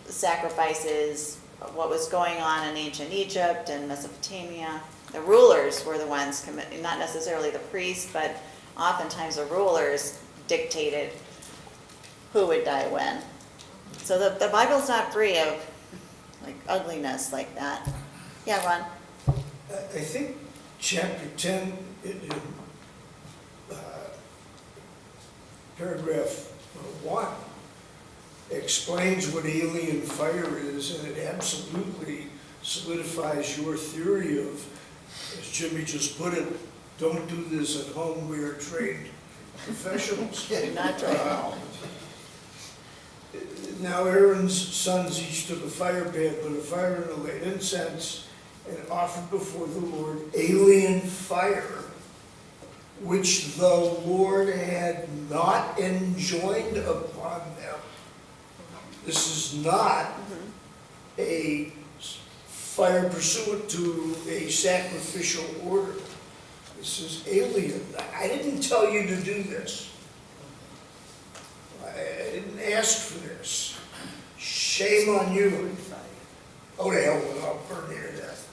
sacrifices, what was going on in ancient Egypt and Mesopotamia. The rulers were the ones committing, not necessarily the priests, but oftentimes the rulers dictated who would die when. So the Bible's not free of ugliness like that. Yeah, Ron? I think chapter 10, paragraph 1, explains what alien fire is, and it absolutely solidifies your theory of, as Jimmy just put it, don't do this at home, we are trained professionals. Not trained at home. Now Aaron's sons each took a fire pan, put a fire in and laid incense, and offered before the Lord alien fire, which the Lord had not enjoined upon them. This is not a fire pursuant to a sacrificial order. This is alien. I didn't tell you to do this. I didn't ask for this. Shame on you. Oh, to hell with it, I'll burn you to death.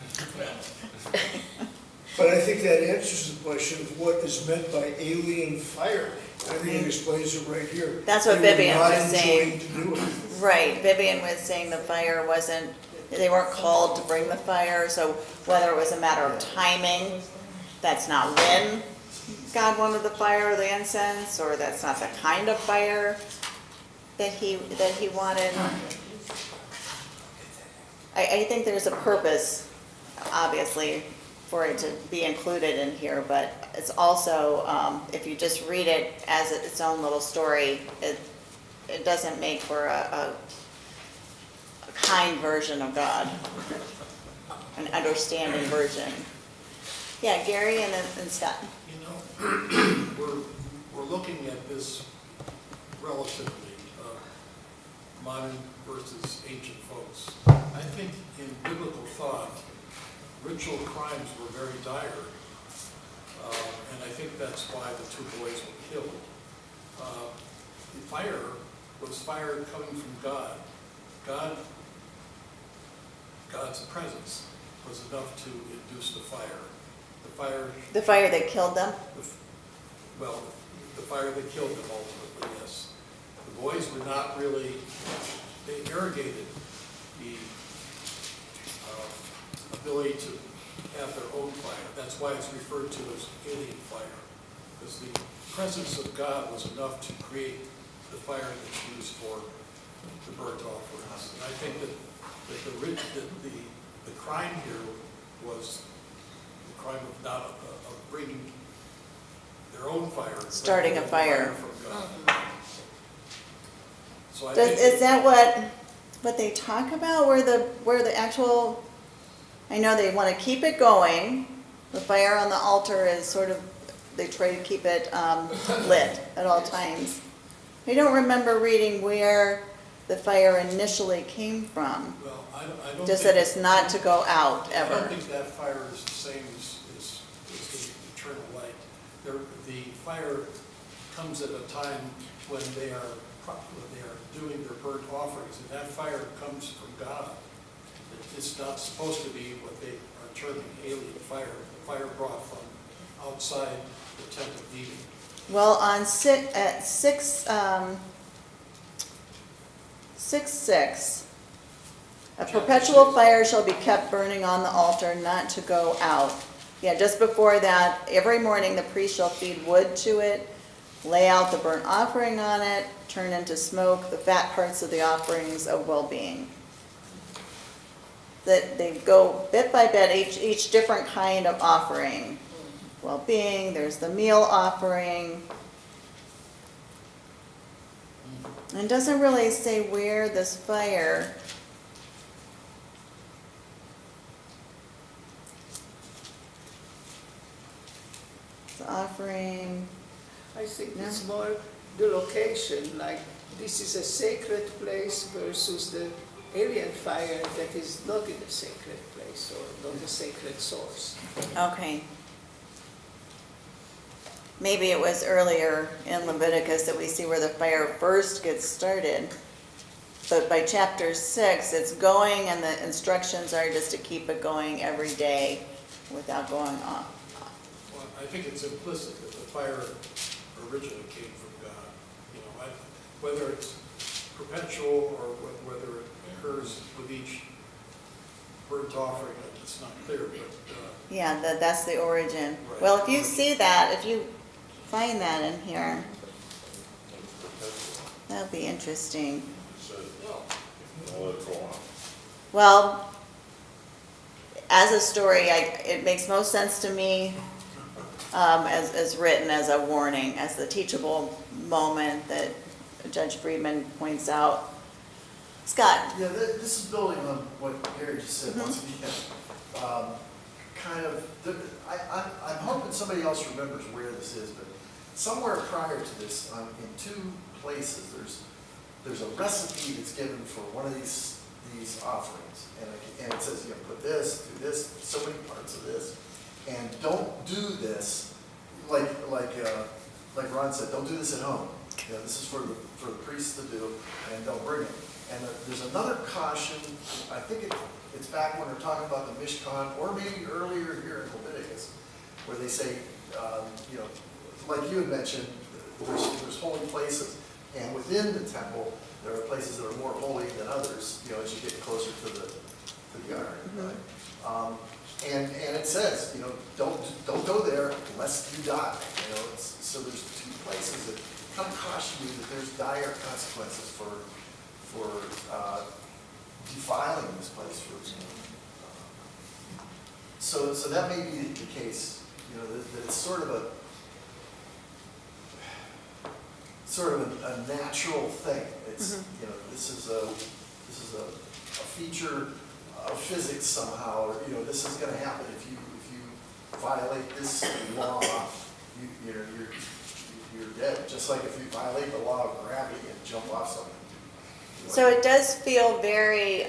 But I think that answers the question of what is meant by alien fire. I think it explains it right here. That's what Vivian was saying. They were not enjoined to do it. Right, Vivian was saying the fire wasn't, they weren't called to bring the fire, so whether it was a matter of timing, that's not when God wanted the fire or the incense, or that's not the kind of fire that he wanted. I think there's a purpose, obviously, for it to be included in here, but it's also, if you just read it as its own little story, it doesn't make for a kind version of God, an understanding version. Yeah, Gary and then Scott. We're looking at this relatively, modern versus ancient folks. I think in biblical thought, ritual crimes were very dire. And I think that's why the two boys were killed. The fire was fire coming from God. God's presence was enough to induce the fire. The fire that killed them? Well, the fire that killed them ultimately, yes. The boys were not really, they irrigated the ability to have their own fire. That's why it's referred to as alien fire, because the presence of God was enough to create the fire that's used for the burnt offerings. And I think that the crime here was the crime of not of bringing their own fire. Starting a fire. From God. So I Does, think is that what they talk about, where the actual, I know they want to keep it going, the fire on the altar is sort of, they try to keep it lit at all times. I don't remember reading where the fire initially came from. Well, I don't Just think that it's not to go out I don't ever. think that fire is the same as the eternal light. The fire comes at a time when they are doing their burnt offerings, and that fire comes from God. It's not supposed to be what they are terming alien fire, fire brought from outside the tent of meeting. Well, on 6:6, a perpetual fire shall be kept burning on the altar, not to go out. Yeah, just before that, every morning the priest shall feed wood to it, lay out the burnt offering on it, turn into smoke the fat parts of the offerings of well-being. That they go bit by bit, each different kind of offering. Well-being, there's the meal offering. And it doesn't really say where this fire the offering. I think No. it's more the location, like this is a sacred place versus the alien fire that is not in a sacred place or not a sacred source. Okay. Maybe it was earlier in Leviticus that we see where the fire first gets started. But by chapter 6, it's going, and the instructions are just to keep it going every day without going off. Well, I think it's implicit that the fire originally came from God. You know, whether it's perpetual or whether it occurs with each burnt offering, it's not clear, but Yeah, that's the origin. Right. Well, if you see that, if you find that in here, that'll be interesting. I'll let it go on. Well, as a story, it makes most sense to me as written as a warning, as the teachable moment that Judge Friedman points out. Scott? Yeah, this is building on what Gary just said once again. I'm hoping somebody else remembers where this is, but somewhere prior to this, in two places, there's a recipe that's given for one of these offerings, and it says, you know, put this, do this, so many parts of this, and don't do this like Ron said, don't do this at home. You know, this is for the priests to do, and don't bring it. And there's another caution, I think it's back when we're talking about the Mishkan, or maybe earlier here in Leviticus, where they say, you know, like you had mentioned, there's holy places, and within the temple, there are places that are more holy than others, you know, as you get closer to the ark, right? And it says, you know, don't go there lest you die, you know, so there's two places that kind of caution you that there's dire consequences for defiling this place. So that may be the case, you know, that it's sort of a natural thing. It's you know, this is a feature of physics somehow, or you know, this is going to happen if you violate this law. You're dead. Just like if you violate the law of gravity and jump off something. So it does feel very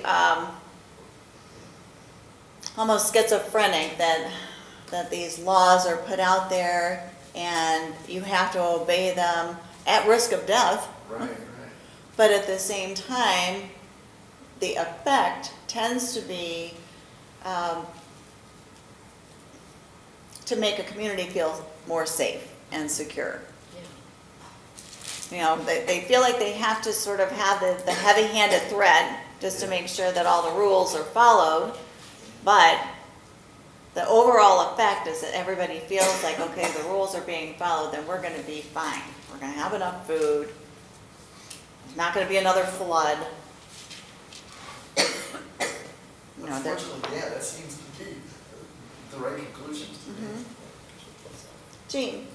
almost schizophrenic that these laws are put out there and you have to obey them at risk of death. Right. But at the same time, the effect tends to be to make a community feel more safe and secure. You know, they feel like they have to sort of have the heavy-handed threat just to make sure that all the rules are followed. But the overall effect is that everybody feels like, okay, the rules are being followed, then we're gonna be fine. We're gonna have enough food. There's not gonna be another flood. You know, Unfortunately, yeah, that seems to be the right conclusion to me. Jean?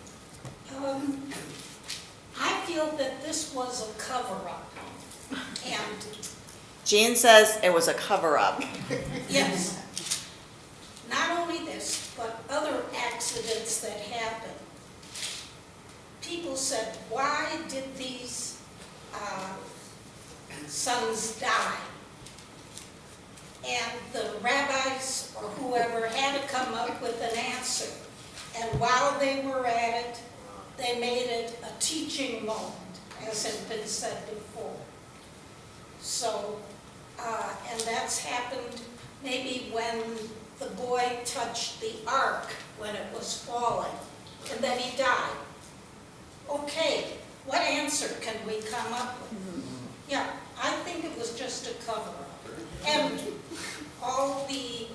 I feel that this was a cover-up. And Jean says it was a cover-up. yes, not only this, but other accidents that happened. People said, why did these sons die? And the rabbis or whoever had to come up with an answer. And while they were at it, they made it a teaching moment, as had been said before. So, and that's happened maybe when the boy touched the ark when it was falling, and then he died. Okay, what answer can we come up with? Yeah, I think it was just a cover-up. And all the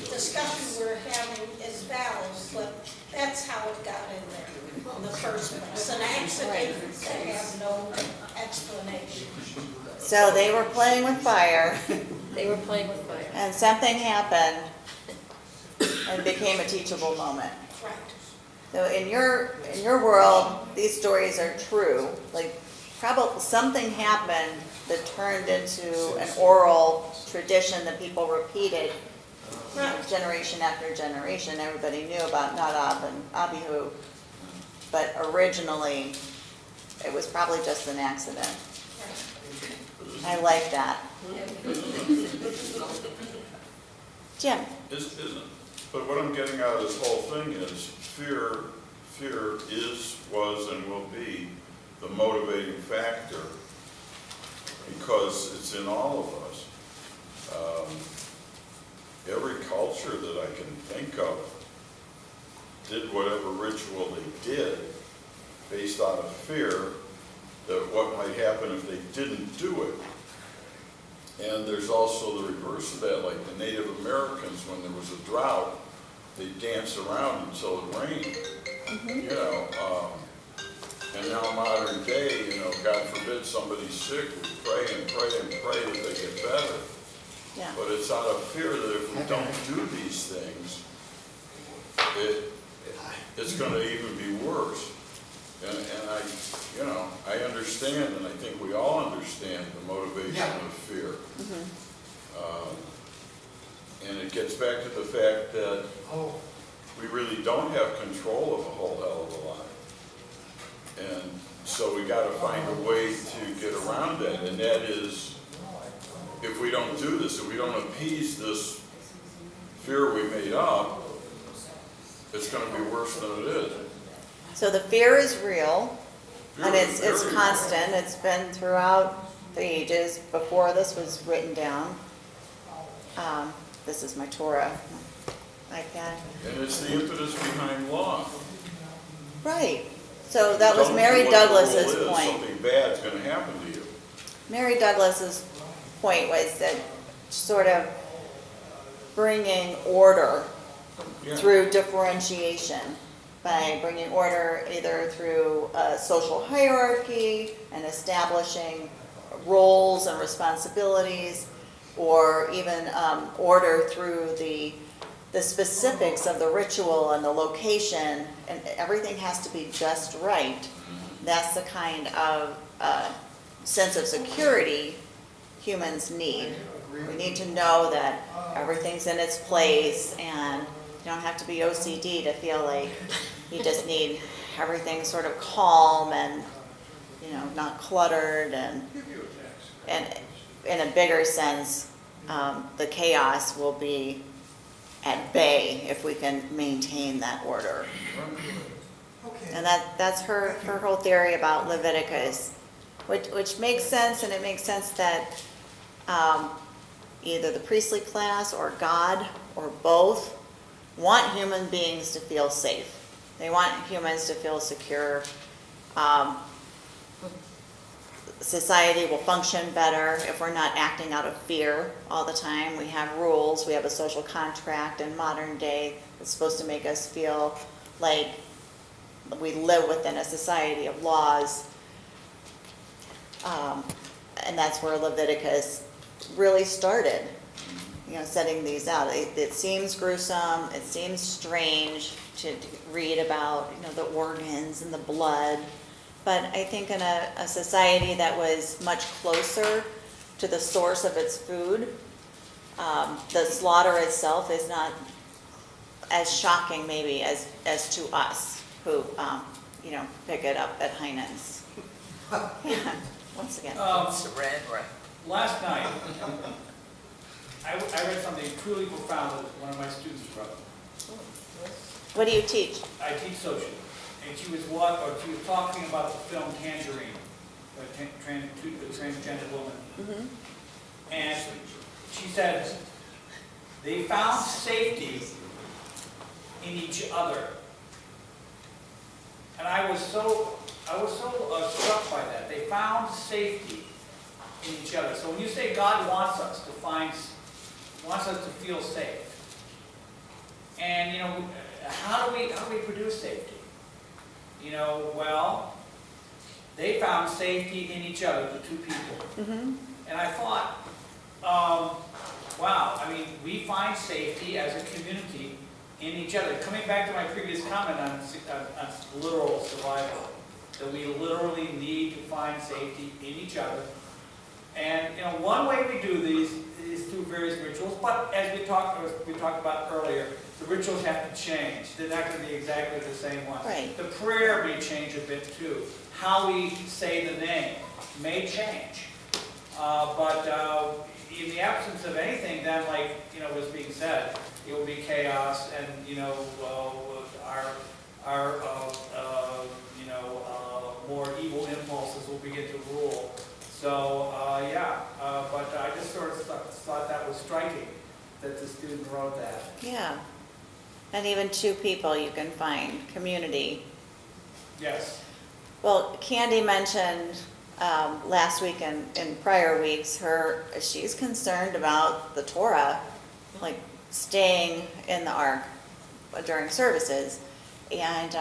discussion we're having is valid, but that's how it got in there in the first place. An accident that has no explanation. So they were playing with fire. They were playing with fire. And something happened and became a teachable moment. Right. So in your world, these stories are true. Like probably something happened that turned into an oral tradition that people repeated generation after generation. Everybody knew about Nadab and Abihu, but originally it was probably just an accident. I like that. Jim? Isn't. But what I'm getting out of this whole thing is fear is, was, and will be the motivating factor because it's in all of us. Every culture that I can think of did whatever ritual they did based out of fear that what might happen if they didn't do it. And there's also the reverse of that, like the Native Americans, when there was a drought, they danced around until it rained. You know, and now modern day, you know, God forbid somebody's sick, we pray and pray and pray that they get better. Yeah. But it's out of fear that if we don't do these things, it's going to even be worse. And I, you know, I understand, and I think we all understand the motivation of fear. And it gets back to the fact that we really don't have control of a whole hell of a lot. And so we got to find a way to get around that, and that is, if we don't do this, if we don't appease this fear we made up, it's going to be worse than it is. So the fear is real, and Fear is it's very constant. It's been throughout the ages before this was written down. This is my Torah iPad. And it's the impetus behind law. Right. So that was Don't Mary do what the Douglas's rule is, point. something bad's going to happen to you. Mary Douglas's point was that sort of bringing order through differentiation, by bringing order either through a social hierarchy and establishing roles and responsibilities, or even order through the specifics of the ritual and the location, and everything has to be just right. That's the kind of sense of security humans need. We need to know that everything's in its place, and you don't have to be OCD to feel like you just need everything sort of calm and, you know, not cluttered, and in a bigger sense, the chaos will be at bay if we can maintain that order. Okay. And that's her whole theory about Leviticus, which makes sense, and it makes sense that either the priestly class or God or both want human beings to feel safe. They want humans to feel secure. Society will function better if we're not acting out of fear all the time. We have rules, we have a social contract in modern day that's supposed to make us feel like we live within a society of laws. And that's where Leviticus really started, setting these out. It seems gruesome, it seems strange to read about, the organs and the blood. But I think in a society that was much closer to the source of its food, the slaughter itself is not as shocking maybe as to us who, pick it up at Heinen's. Yeah, once again. Last night, I read something truly profound that one of my students wrote. What do you teach? I teach social. And she was talking about the film Tangerine, the transgender woman. Mm-hmm. And she said, they found safety in each other. And I was so struck by that. They found safety in each other. So when you say God wants us to feel safe, and how do we produce safety? Well, they found safety in each other, the two people. Mm-hmm. And I thought, wow, we find safety as a community in each other. Coming back to my previous comment on literal survival, that we literally need to find safety in each other. And, one way we do these is through various rituals, but as we talked about earlier, the rituals have to change. They're not going to be exactly the same ones. Right. The prayer may change a bit too. How we say the name may change. But in the absence of anything, then, like was being said, it will be chaos, and our more evil impulses will begin to rule. So but I just sort of thought that was striking that the student wrote that. Yeah. And even two people you can find, community. Yes. Well, Candy mentioned last week and in prior weeks, she's concerned about the Torah, like staying in the ark during services. And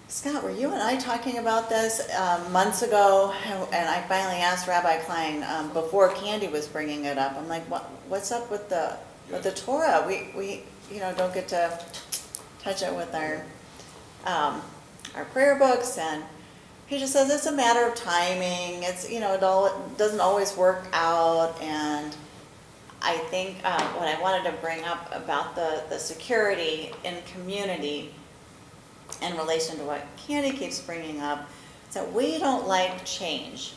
Scott, were you and I talking about this months ago? And I finally asked Rabbi Klein before Candy was bringing it up. I'm like, what's up with the Torah? We don't get to touch it with our prayer books, and he just says it's a matter of timing. It's it doesn't always work out. And I think what I wanted to bring up about the security in community in relation to what Candy keeps bringing up is that we don't like change.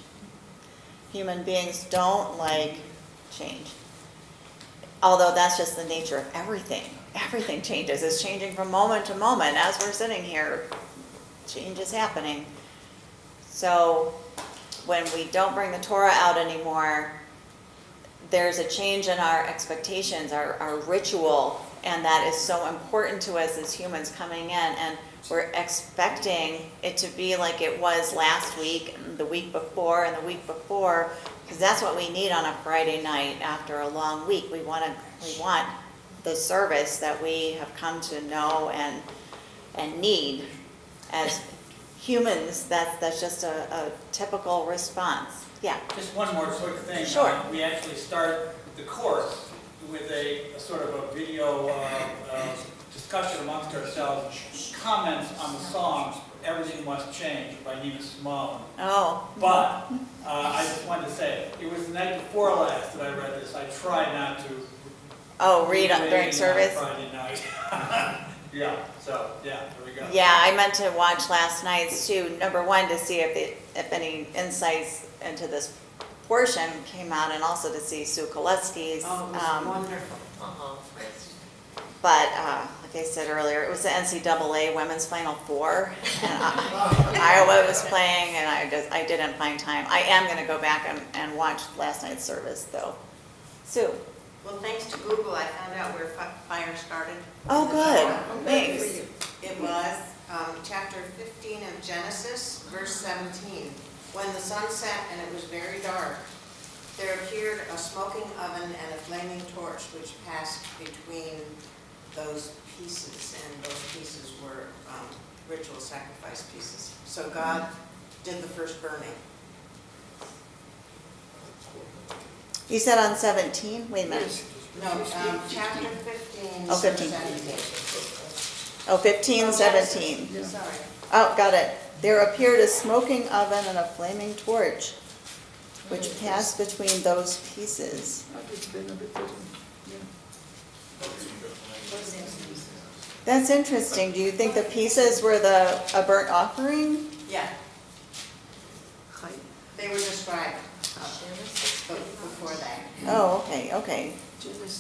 Human beings don't like change. Although that's just the nature of everything. Everything changes. It's changing from moment to moment. As we're sitting here, change is happening. So when we don't bring the Torah out anymore, there's a change in our expectations, our ritual, and that is so important to us as humans coming in. And we're expecting it to be like it was last week, and the week before, and the week before, because that's what we need on a Friday night after a long week. We want the service that we have come to know and need as humans. That's just a typical response. Yeah. Just one more quick thing. Sure. We actually start the course with a sort of a video discussion amongst ourselves, comments on the song "Everything Must Change" by Nina Simone. Oh. But I just wanted to say, it was the night before last that I read this. I tried not to read during service? Friday night. Yeah, so, yeah, there we go. Yeah, I meant to watch last night's too. Number one, to see if any insights into this portion came out, and also to see Sue Koleski's. Oh, it was wonderful. But, like I said earlier, it was the NCAA Women's Final Four, and Iowa was playing, and I didn't find time. I am gonna go back and watch last night's service, though. Sue? Well, thanks to Google, I found out where fire started. Oh, good, thanks. It was chapter 15 of Genesis, verse 17. When the sun set and it was very dark, there appeared a smoking oven and a flaming torch which passed between those pieces, and those pieces were ritual sacrifice pieces. So God did the first burning. You said on 17? Wait a minute. No, chapter 15. Oh, 15. 17. Oh, 15, 17. Sorry. Oh, got it. There appeared a smoking oven and a flaming torch, which passed between those pieces. That's interesting. Do you think the pieces were a burnt offering? Yeah. They were described before that. Oh, okay.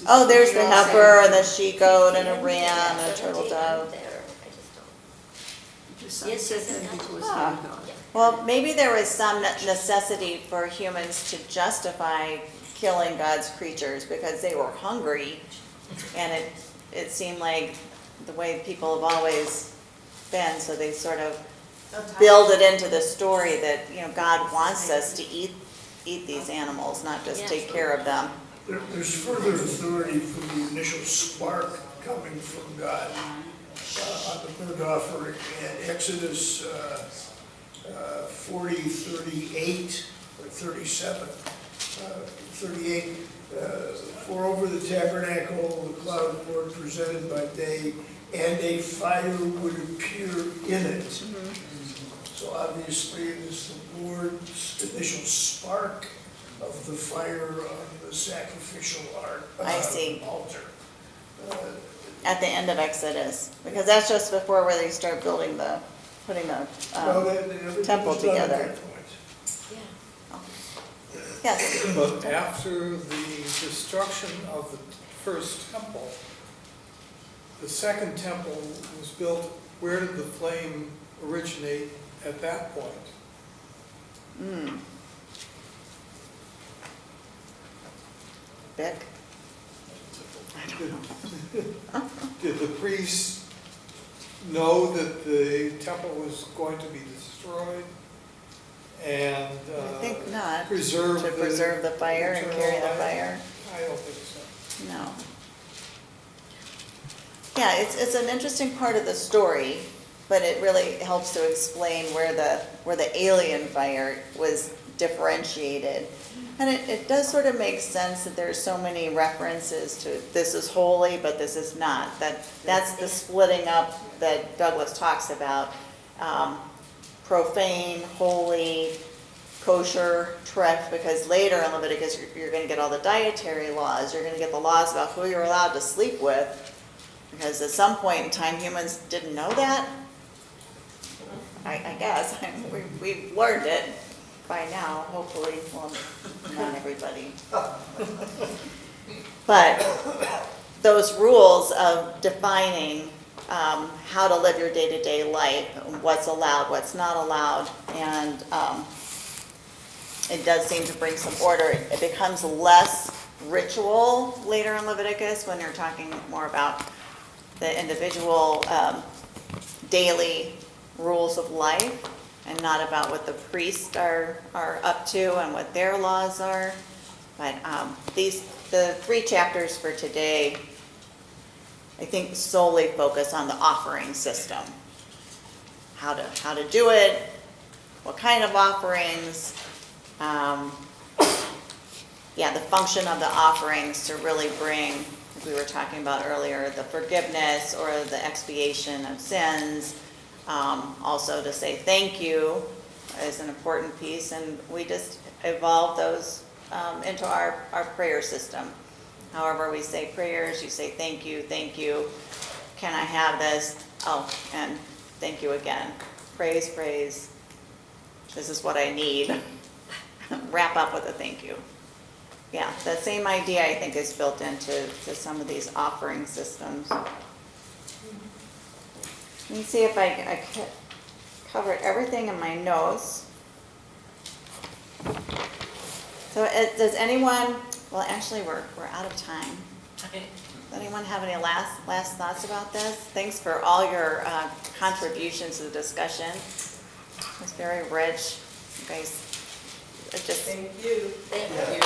Oh, there's the heifer and the she-goat and a ram and a turtle dove. Ah. Well, maybe there was some necessity for humans to justify killing God's creatures because they were hungry, and it seemed like the way people have always been, so they sort of build it into the story that, God wants us to eat these animals, not just take care of them. There's further authority from the initial spark coming from God on the burnt offering. And Exodus 40, 38, or 37, 38, for over the tabernacle, the cloud of the Lord presented by day, and a fire would appear in it. So obviously it is the Lord's initial spark of the fire on the sacrificial altar. At the end of Exodus, because that's just before where they start putting the temple together. Yes. But after the destruction of the first temple, the second temple was built. Where did the flame originate at that point? Beck? I don't know. Did the priests know that the temple was going to be destroyed and I think not. preserve the fire and carry the fire? I don't think so. No. Yeah, it's an interesting part of the story, but it really helps to explain where the alien fire was differentiated. And it does sort of make sense that there's so many references to this is holy, but this is not. That's the splitting up that Douglas talks about. Profane, holy, kosher, treif, because later in Leviticus you're going to get all the dietary laws. You're going to get the laws about who you're allowed to sleep with, because at some point in time humans didn't know that. I guess we've learned it by now, hopefully. Well, not everybody. But those rules of defining how to live your day-to-day life, what's allowed, what's not allowed, and it does seem to bring some order. It becomes less ritual later in Leviticus when you're talking more about the individual daily rules of life, and not about what the priests are up to and what their laws are. But the 3 chapters for today, I think, solely focus on the offering system. How to do it, what kind of offerings, the function of the offerings to really bring, like we were talking about earlier, the forgiveness or the expiation of sins. Also to say thank you is an important piece, and we just evolve those into our prayer system. However we say prayers, you say thank you, can I have this? Oh, and thank you again. Praise, this is what I need. wrap up with a thank you. Yeah, the same idea I think is built into some of these offering systems. Let me see if I covered everything in my notes. So does anyone, well, actually, we're out of time. Does anyone have any last thoughts about this? Thanks for all your contributions to the discussion. It was very rich. You guys, it just. Thank you. Thank you.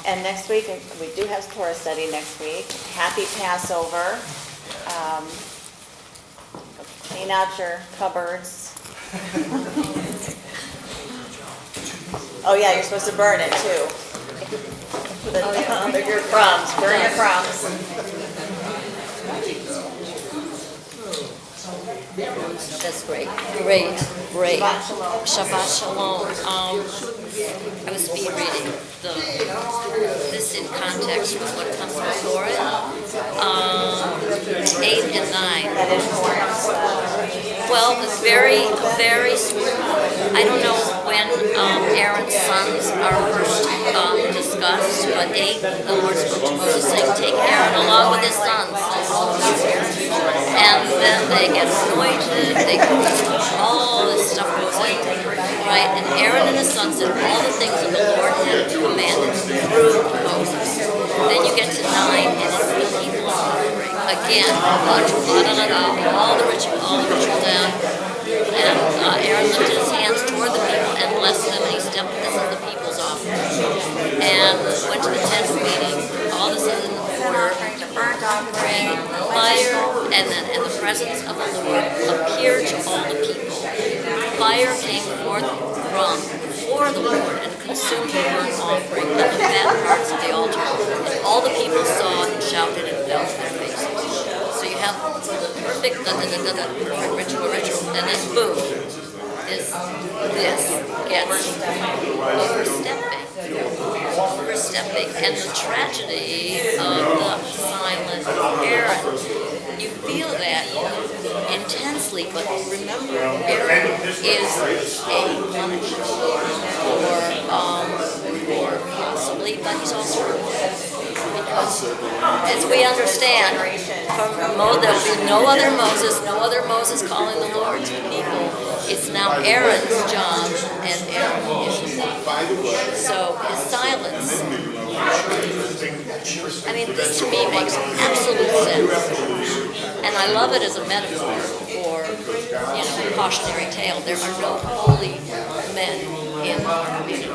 And next week, we do have Torah Study next week. Happy Passover. Clean out your cupboards. Oh yeah, you're supposed to burn it too. Your crumbs, burn your crumbs. That's great. Great. Shabbat Shalom. I was speed reading this in context with what comes before it. 8 and 9. That is important. Well, it's very, very, I don't know when Aaron's sons are first discussed, but 8, the Lord spoke to Moses saying, take Aaron along with his sons. And then they get anointed, all this stuff goes in, right? And Aaron and his sons did all the things that the Lord had commanded through Moses. Then you get to 9, and it's the people's offering. Again, all the ritual down. And Aaron lifted his hands toward the people and blessed them, and he stepped, this is the people's offering. And went to the tent meeting, all this is in order, burnt offering, fire, and the presence of the Lord appeared to all the people. Fire came forth from before the Lord and consumed the burnt offering and the fat parts of the altar. And all the people saw and shouted and fell to their faces. So you have the perfect ritual, and then boom, this gets overstepping, and the tragedy of the silent Aaron. You feel that intensely, but remember, Aaron is a punishment, or possibly, but he's also because, as we understand, from there will be no other Moses calling the Lord to the people. It's now Aaron's job, and Aaron is so his silence. I mean, this to me makes absolute sense, and I love it as a metaphor for, cautionary tale. There are no holy men in our community.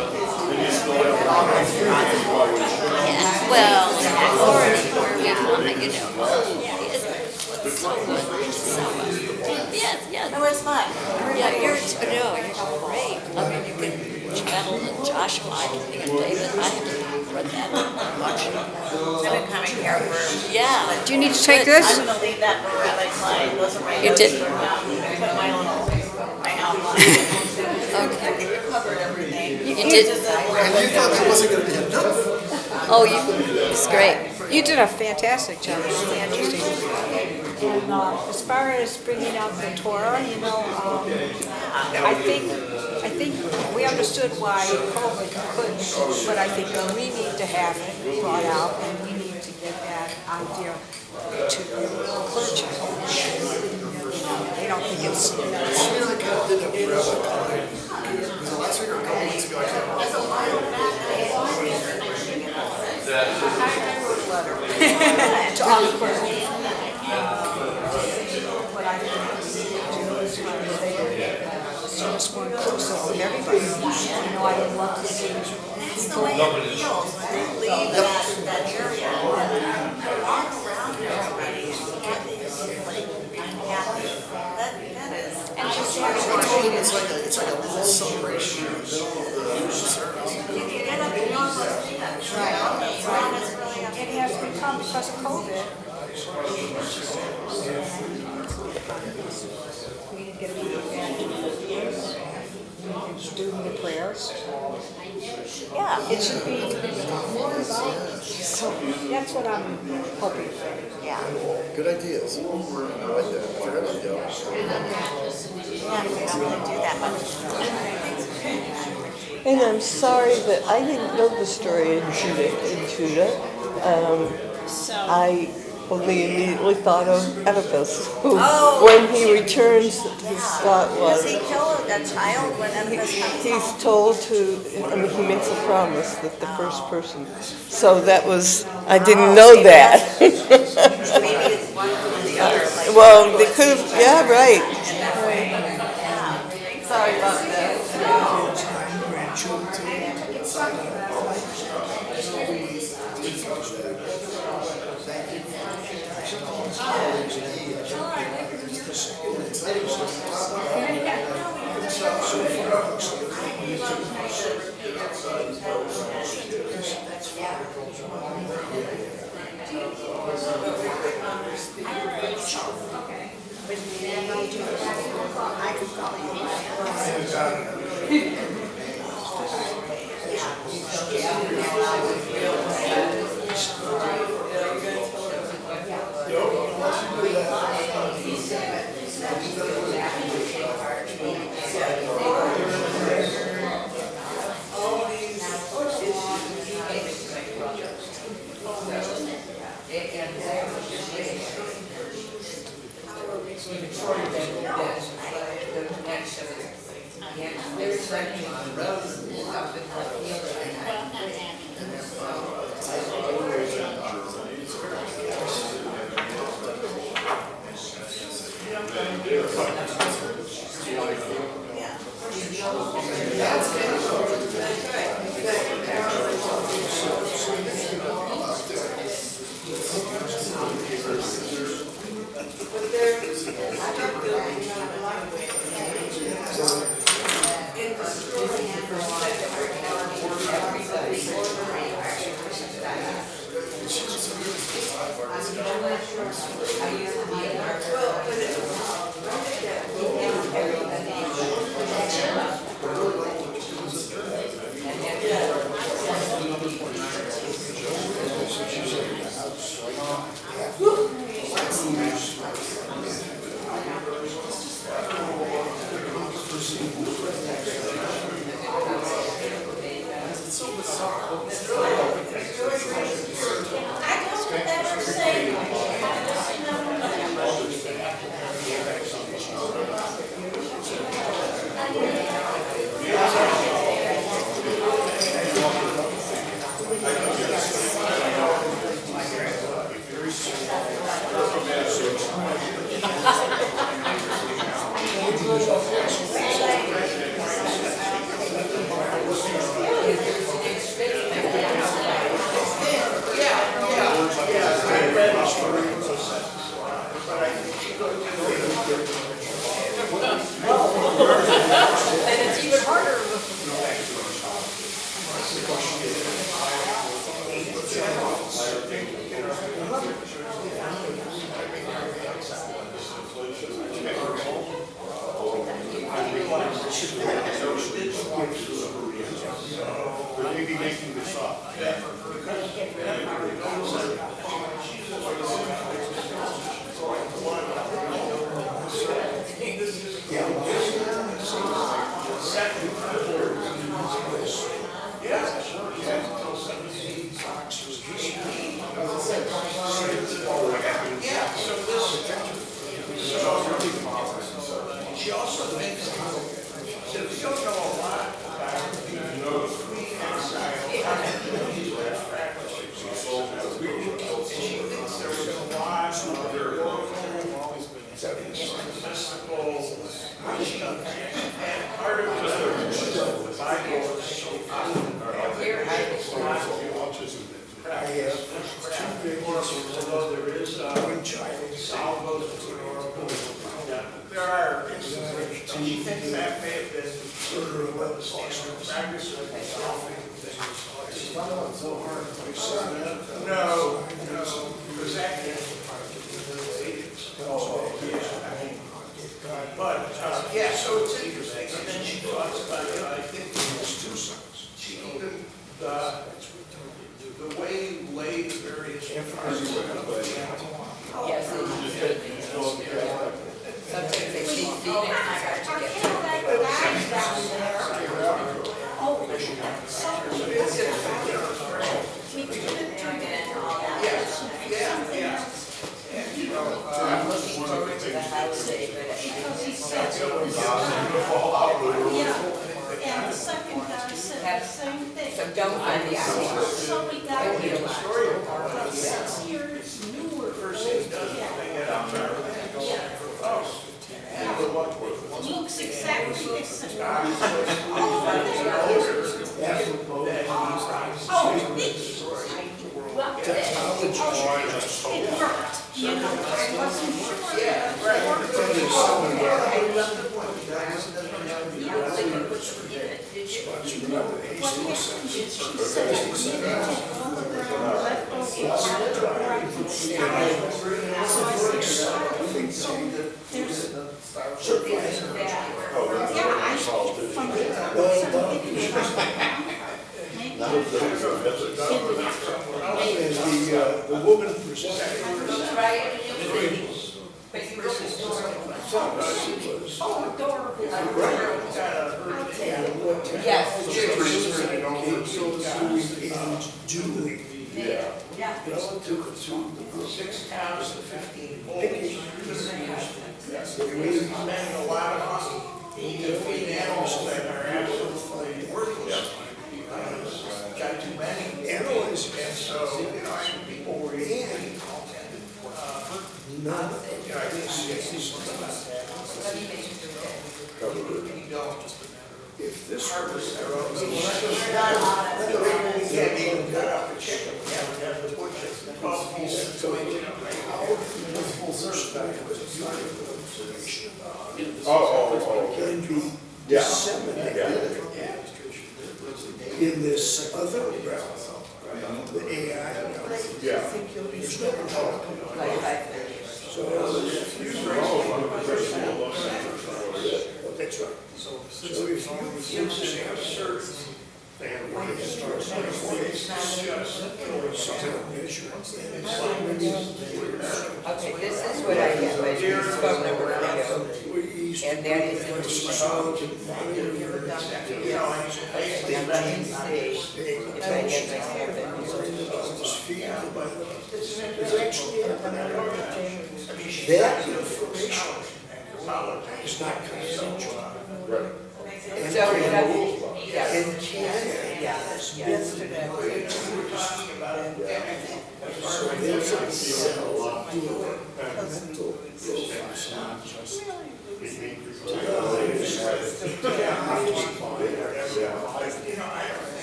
Yeah, well, authority where we find, it's so good. It's so good. Yes. No, it's fine. Yeah, you're great. I mean, you can battle Joshua, I can think of David. I haven't read that much. I've been coming here for. Yeah. Do you need to take this? I'm going to leave that for Rabbi Klein. Those are my You notes did. for, put my outline. Okay. We covered everything. You did. And you thought that wasn't gonna be enough? Oh, it's great. You did a fantastic job. It's really interesting. And as far as bringing out the Torah, I think we understood why COVID couldn't, but I think we need to have it brought out, and we need to get that idea to the clergy. They don't think it's. I kind of did that with Rabbi Klein. Was it last week or a couple weeks ago? I can't To all the clergy. What I think we need to do is try to make it just more inclusive with everybody. I would love to see people. That's the way it feels. When you leave that area, walk around everybody and happy to like unhappy. That is. And just I told him it's like a little celebration in the middle of the service. You can get up and you don't want to see that. Right. It has become, because of COVID, we didn't get a good doing the prayers. Yeah. It should be more about So that's what I'm hoping for. Yeah. Good ideas. I like that. Forget about the others. Yeah, we don't really do that much. And I'm sorry that I didn't know the story in Judah. I only immediately thought of Oedipus, who, when he returns to Does he Scotland, kill a child when Oedipus comes he's home? told to, he makes a promise that the first person. So that was, I didn't know that. Maybe it's one or the other. Like Well, they could have, yeah, right. Sorry about that. She also makes, so we don't know a lot about the free exile. She thinks there's a lot of their local mystical machines. And part of the Bible is so I have two big ones, although there is one child, salvos, there are instances, and she thinks that may have been sort of a standard practice of no, because that but, yeah, so it's interesting, and then she talks about, I think it was two sons. She even, the way lay Yes, sometimes they keep feeding, I got to get to That guy down there, oh, I'm looking forward to the holiday, but because he said, yeah, and the second guy said the same thing. so don't find the hour. So we got him, 6 years newer. Looks exactly the same. It worked, you know, I wasn't sure. And the woman presented. Oh, adorable. Yes, Doing. yeah. Relative to 6 hours and 15 minutes. We spend a lot of money to feed animals that are absolutely worthless. Got too many animals, and so, you know, people were eating. None of this. If this harvest We can't even cut up a chicken, we have to butcher it. 12 pieces. Can be disseminated in this other realm, the AI realm. There's no control. That's right. So if you assert that one is Okay, this is what I get, my phone number for you, and that is in the email. And let me see if I get my that information is not confidential. And So, and so there's a cell doing mental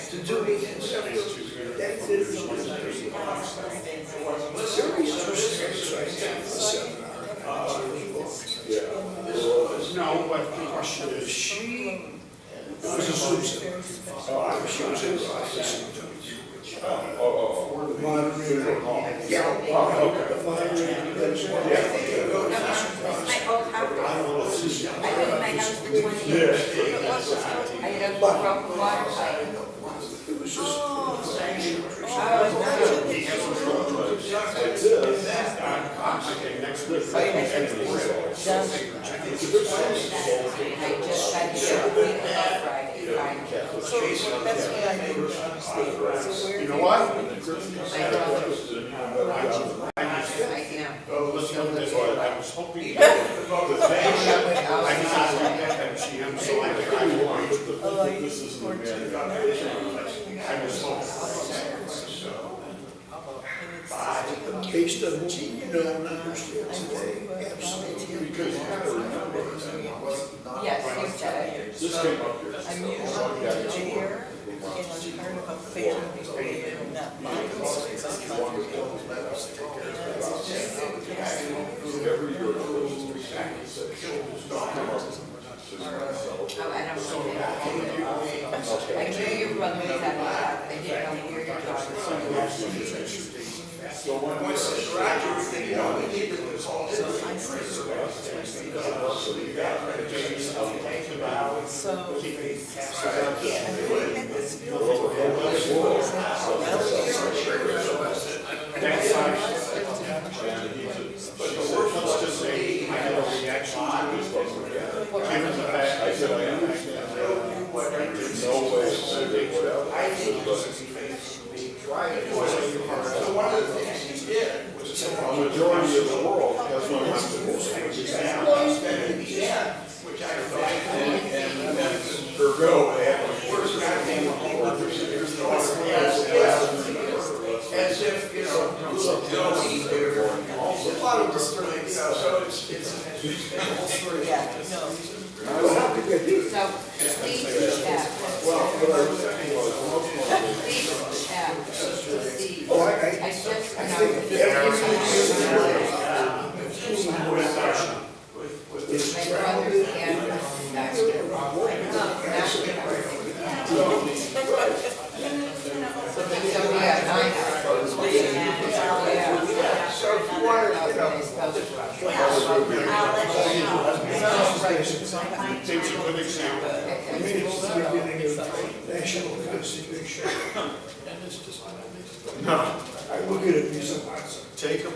to do it. That is very interesting. No, but the question is, she was a Susan. She was in the office. Moderator. Yeah. The moderator. my old house. I've been in my house for 20 years. I had a broken water pipe. It was just. You know what? I was hoping the thing, I didn't see him, so I wanted to put this as an event. I was hoping. Based on what you know and understand today, absolutely. Because you have to remember, Yes, you said. this came up here. I'm usually here, and I'm part of a family, and not mine. Every year, it goes to I don't know. I knew you were running with that, I didn't know where you're talking. That's given the fact, I said, I understand that, there's no way to say whatever. So one of the things he did was to A majority of the world has no right to move. and in the end, which I And ergo, as if, you know, a lot of disturbing, you know, so it's So, these chapters. These chapters, these, I just my brother and so if you want to, you know, It's a good example. National Constitution. No. I look at it, these are lots of. Take a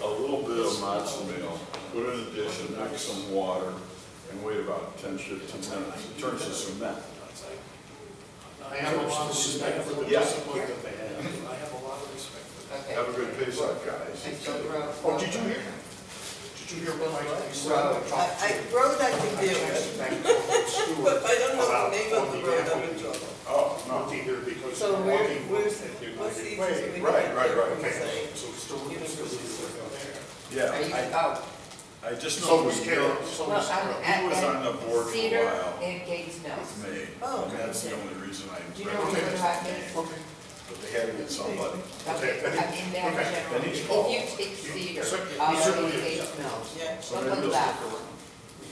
little bit of matzo meal, put it in a dish and mix some water, and wait about 10, 15 minutes. It turns to cement. I have a lot of respect for the Yeah. discipline that they have. I have a lot of respect for that. Okay. Have a good Pesach, guys. I still wrote. Oh, did you hear? Did you hear what I said? I wrote that to do, but I don't know the name of the road I'm in trouble. Oh, no. Not either because So you're walking. where's and you're what's the not- easiest way to Right, get right, there right. from Okay, saying, so still, Yeah, Are you, I oh, just So know was Carol, so well, was I'm Carol. He was on the board for a Cedar while. and Gates Mills. with me. Oh, And that's the okay. only reason I Do you know where read we're it. talking? Okay. But they had to get somebody. Okay, I mean, that Okay. general, And he's if called. you take Cedar, So- all he the way certainly to is. Gates Mills, Yeah, So look maybe on the they'll left, stick around.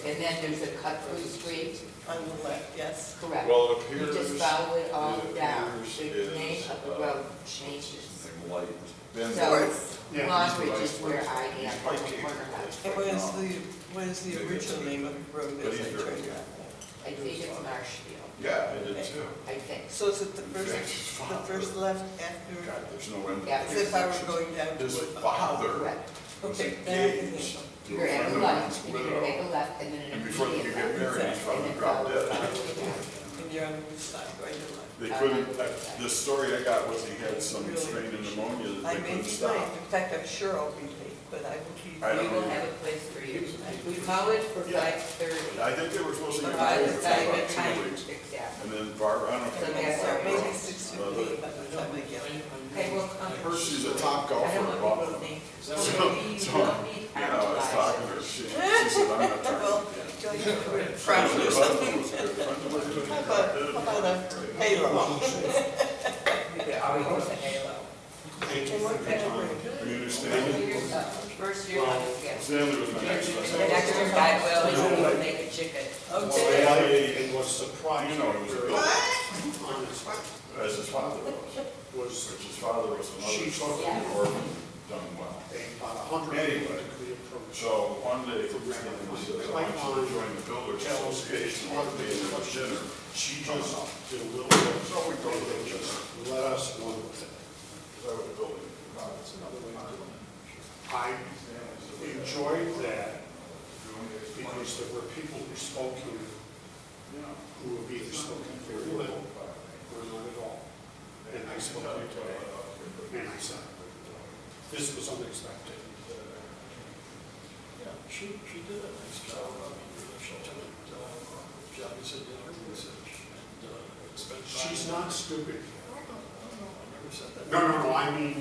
and then there's a cut through street, on the left, yes. correct. Well, it You appears. just follow it all down, appears the name is, of the road changes. something light. Ben So, North. Yeah. Long Ridge is where I am, He's quite at the corner house. And what is the original name of the road But as he's I very turned good. around? I think it's Marshfield, Yeah, I did too. I think. So is it the first left after, God, there's no end. Yeah. as if I were going down to His Woodbine? father Correct. was Okay, engaged to You're a at friend the of left, mine's and you're gonna widow. make a left, and then an And before they could immediate get left. married, his father And then dropped follow dead. And you're on which side, right or left? They couldn't, the story I got was he had some Really? strain of pneumonia that I they may couldn't be stop. late, in fact, I'm sure I'll be late, but I will be. I We don't will know. have a place for you. We call it for Yeah. 5:30. I think they were supposed to get By married the for time about it 2 time, weeks. exactly. And then Barbara, I don't know So if you know that's Barbara. Maybe 6:15 by the time I get there. Okay, well, I heard she's a top I golfer don't in want Buffalo. people to think, So, okay, you so, don't need you know, I was talking to her, she said, I'm not trying Well, to get. go ahead, we're in front or something. How about a halo? it always goes to Halo. And what kind of road? Community Stanley. First year, yes. Stanley was my next The one. next year, God will, he will make a chicken. Okay. And was surprised. You know, it was very good. honest, As his father was. was Which his father was another She son told of orphan, done well. about 100 Anyway. degree approach. So one day, Stanley says, I want you to join the Builders Association, I want to be in the dinner. She just did a little bit. So we go to the dinner. Let us run with it. Because I was building. That's another way to do it. I enjoyed that because there were people who spoke here who have either spoken very little or not at all. And I spoke to her, and I said, this was unexpected. Yeah, she did a nice job. She took it, Jefferson did her research and spent time. She's not stupid. I never said that. No, I mean,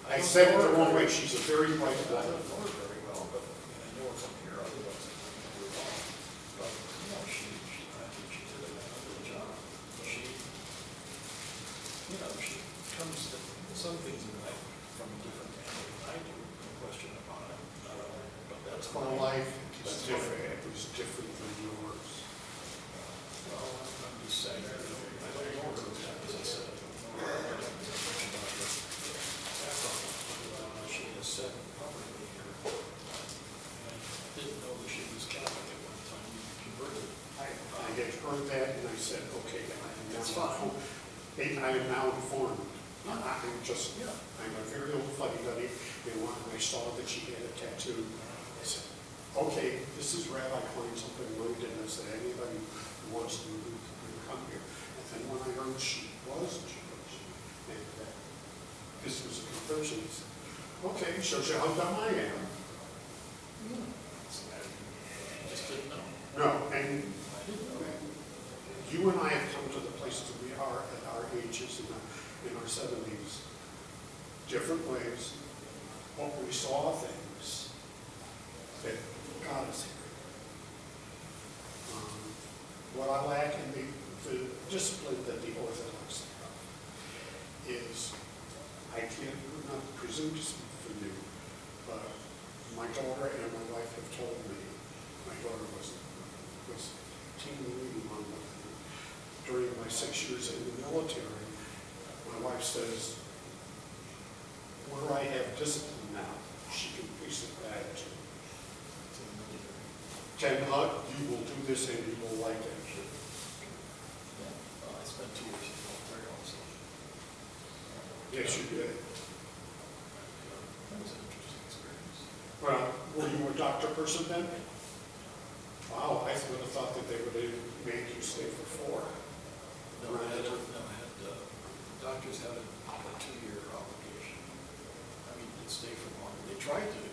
I said it the wrong way. She's a very bright I woman. don't know her very well, but I know her from here, otherwise I would have but, you know, I think she did a good job. She, you know, she comes to some things in life from a different angle than I do, no question about it. But that's Her fine. life is different. It was different than yours. Well, I'm just saying, I don't know her, as I said, I don't know her. I don't know much about her background. She has said publicly here, I didn't know that she was Catholic at one time, converted. I had heard that and I said, okay, I am now That's fine. informed. I am now informed. I'm just, I'm a very old fuddy-duddy. And when I saw that she had a tattoo, I said, okay, this is Rabbi Klein, something moved in us that anybody who wants to move can come here. And then when I heard she was Jewish, and that this was a conversion, I said, okay, shows you how dumb I am. Just didn't know. No, and you and I have come to the places we are at our ages, in our 70s, different ways, but we saw things that got us here. What I lack in the discipline that the Orthodox have is, I can't not presume to speak for you, but my daughter and my wife have told me, my daughter was team leading on during my 6 years in the military. My wife says, where I have discipline now, she can piece it back to 10 hug, you will do this and you will like it. I spent 2 years in the military also. Yes, you did. That was an interesting experience. Well, were you a doctor person then? Wow, I would have thought that they would have made you stay for 4. No, doctors had a 2-year obligation. I mean, you'd stay for longer. They tried to.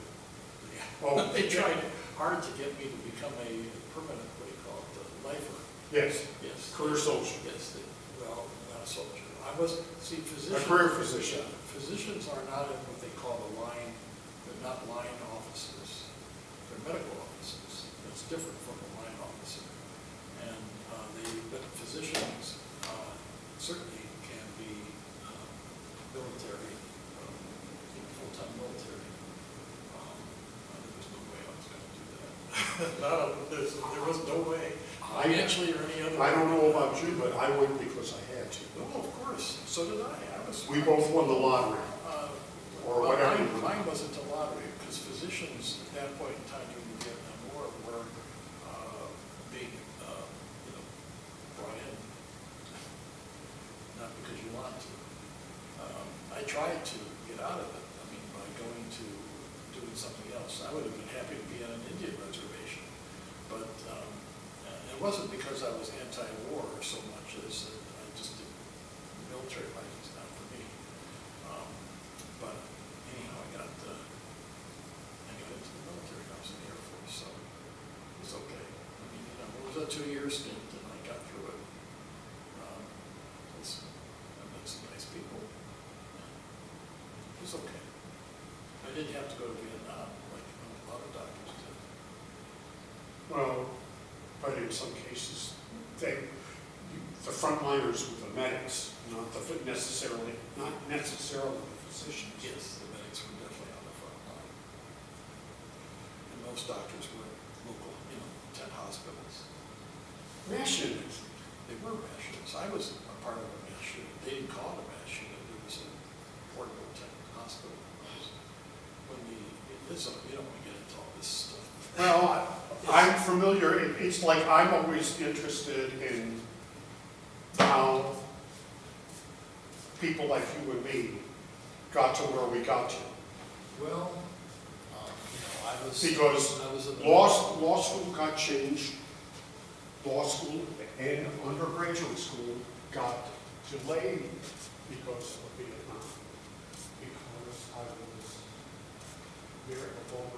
Oh, they tried hard to get me to become a permanent, what do you call it, lifer. Yes. Yes. Career soldier. Yes, well, not a soldier. I was, see, physicians. A career physician. Physicians are not in what they call the line, they're not line officers. They're medical officers. That's different from a line officer. And but physicians certainly can be military, full-time military. There was no way I was going to do that. No, there was no way. Financially or any other way. I don't know about you, but I went because I had to. No, of course. So did I. We both won the lottery. Or Well, whatever. mine wasn't a lottery, because physicians at that point in time during the Vietnam War were being, brought in, not because you want to. I tried to get out of it, I mean, by going to doing something else. I would have been happy to be on an Indian reservation, but it wasn't because I was anti-war so much as I just didn't, military life is not for me. But anyhow, I got into the military. I was in the Air Force, so it was okay. I mean, it was a 2-year stint, and I got through it. I met some nice people. It was okay. I didn't have to go to Vietnam like a lot of doctors did. Well, but in some cases, the frontliners were the medics, not necessarily the physicians. Yes, the medics were definitely on the front line. And most doctors were local, tent hospitals. Mass units. They were mass units. I was a part of a mass unit. They didn't call it a mass unit. It was a portable tent hospital. You don't want to get into all this stuff. Well, I'm familiar. It's like I'm always interested in how people like you and me got to where we got to. Well, I was... Because law school got changed. Law school and undergraduate school got delayed because of Vietnam. Because I was very involved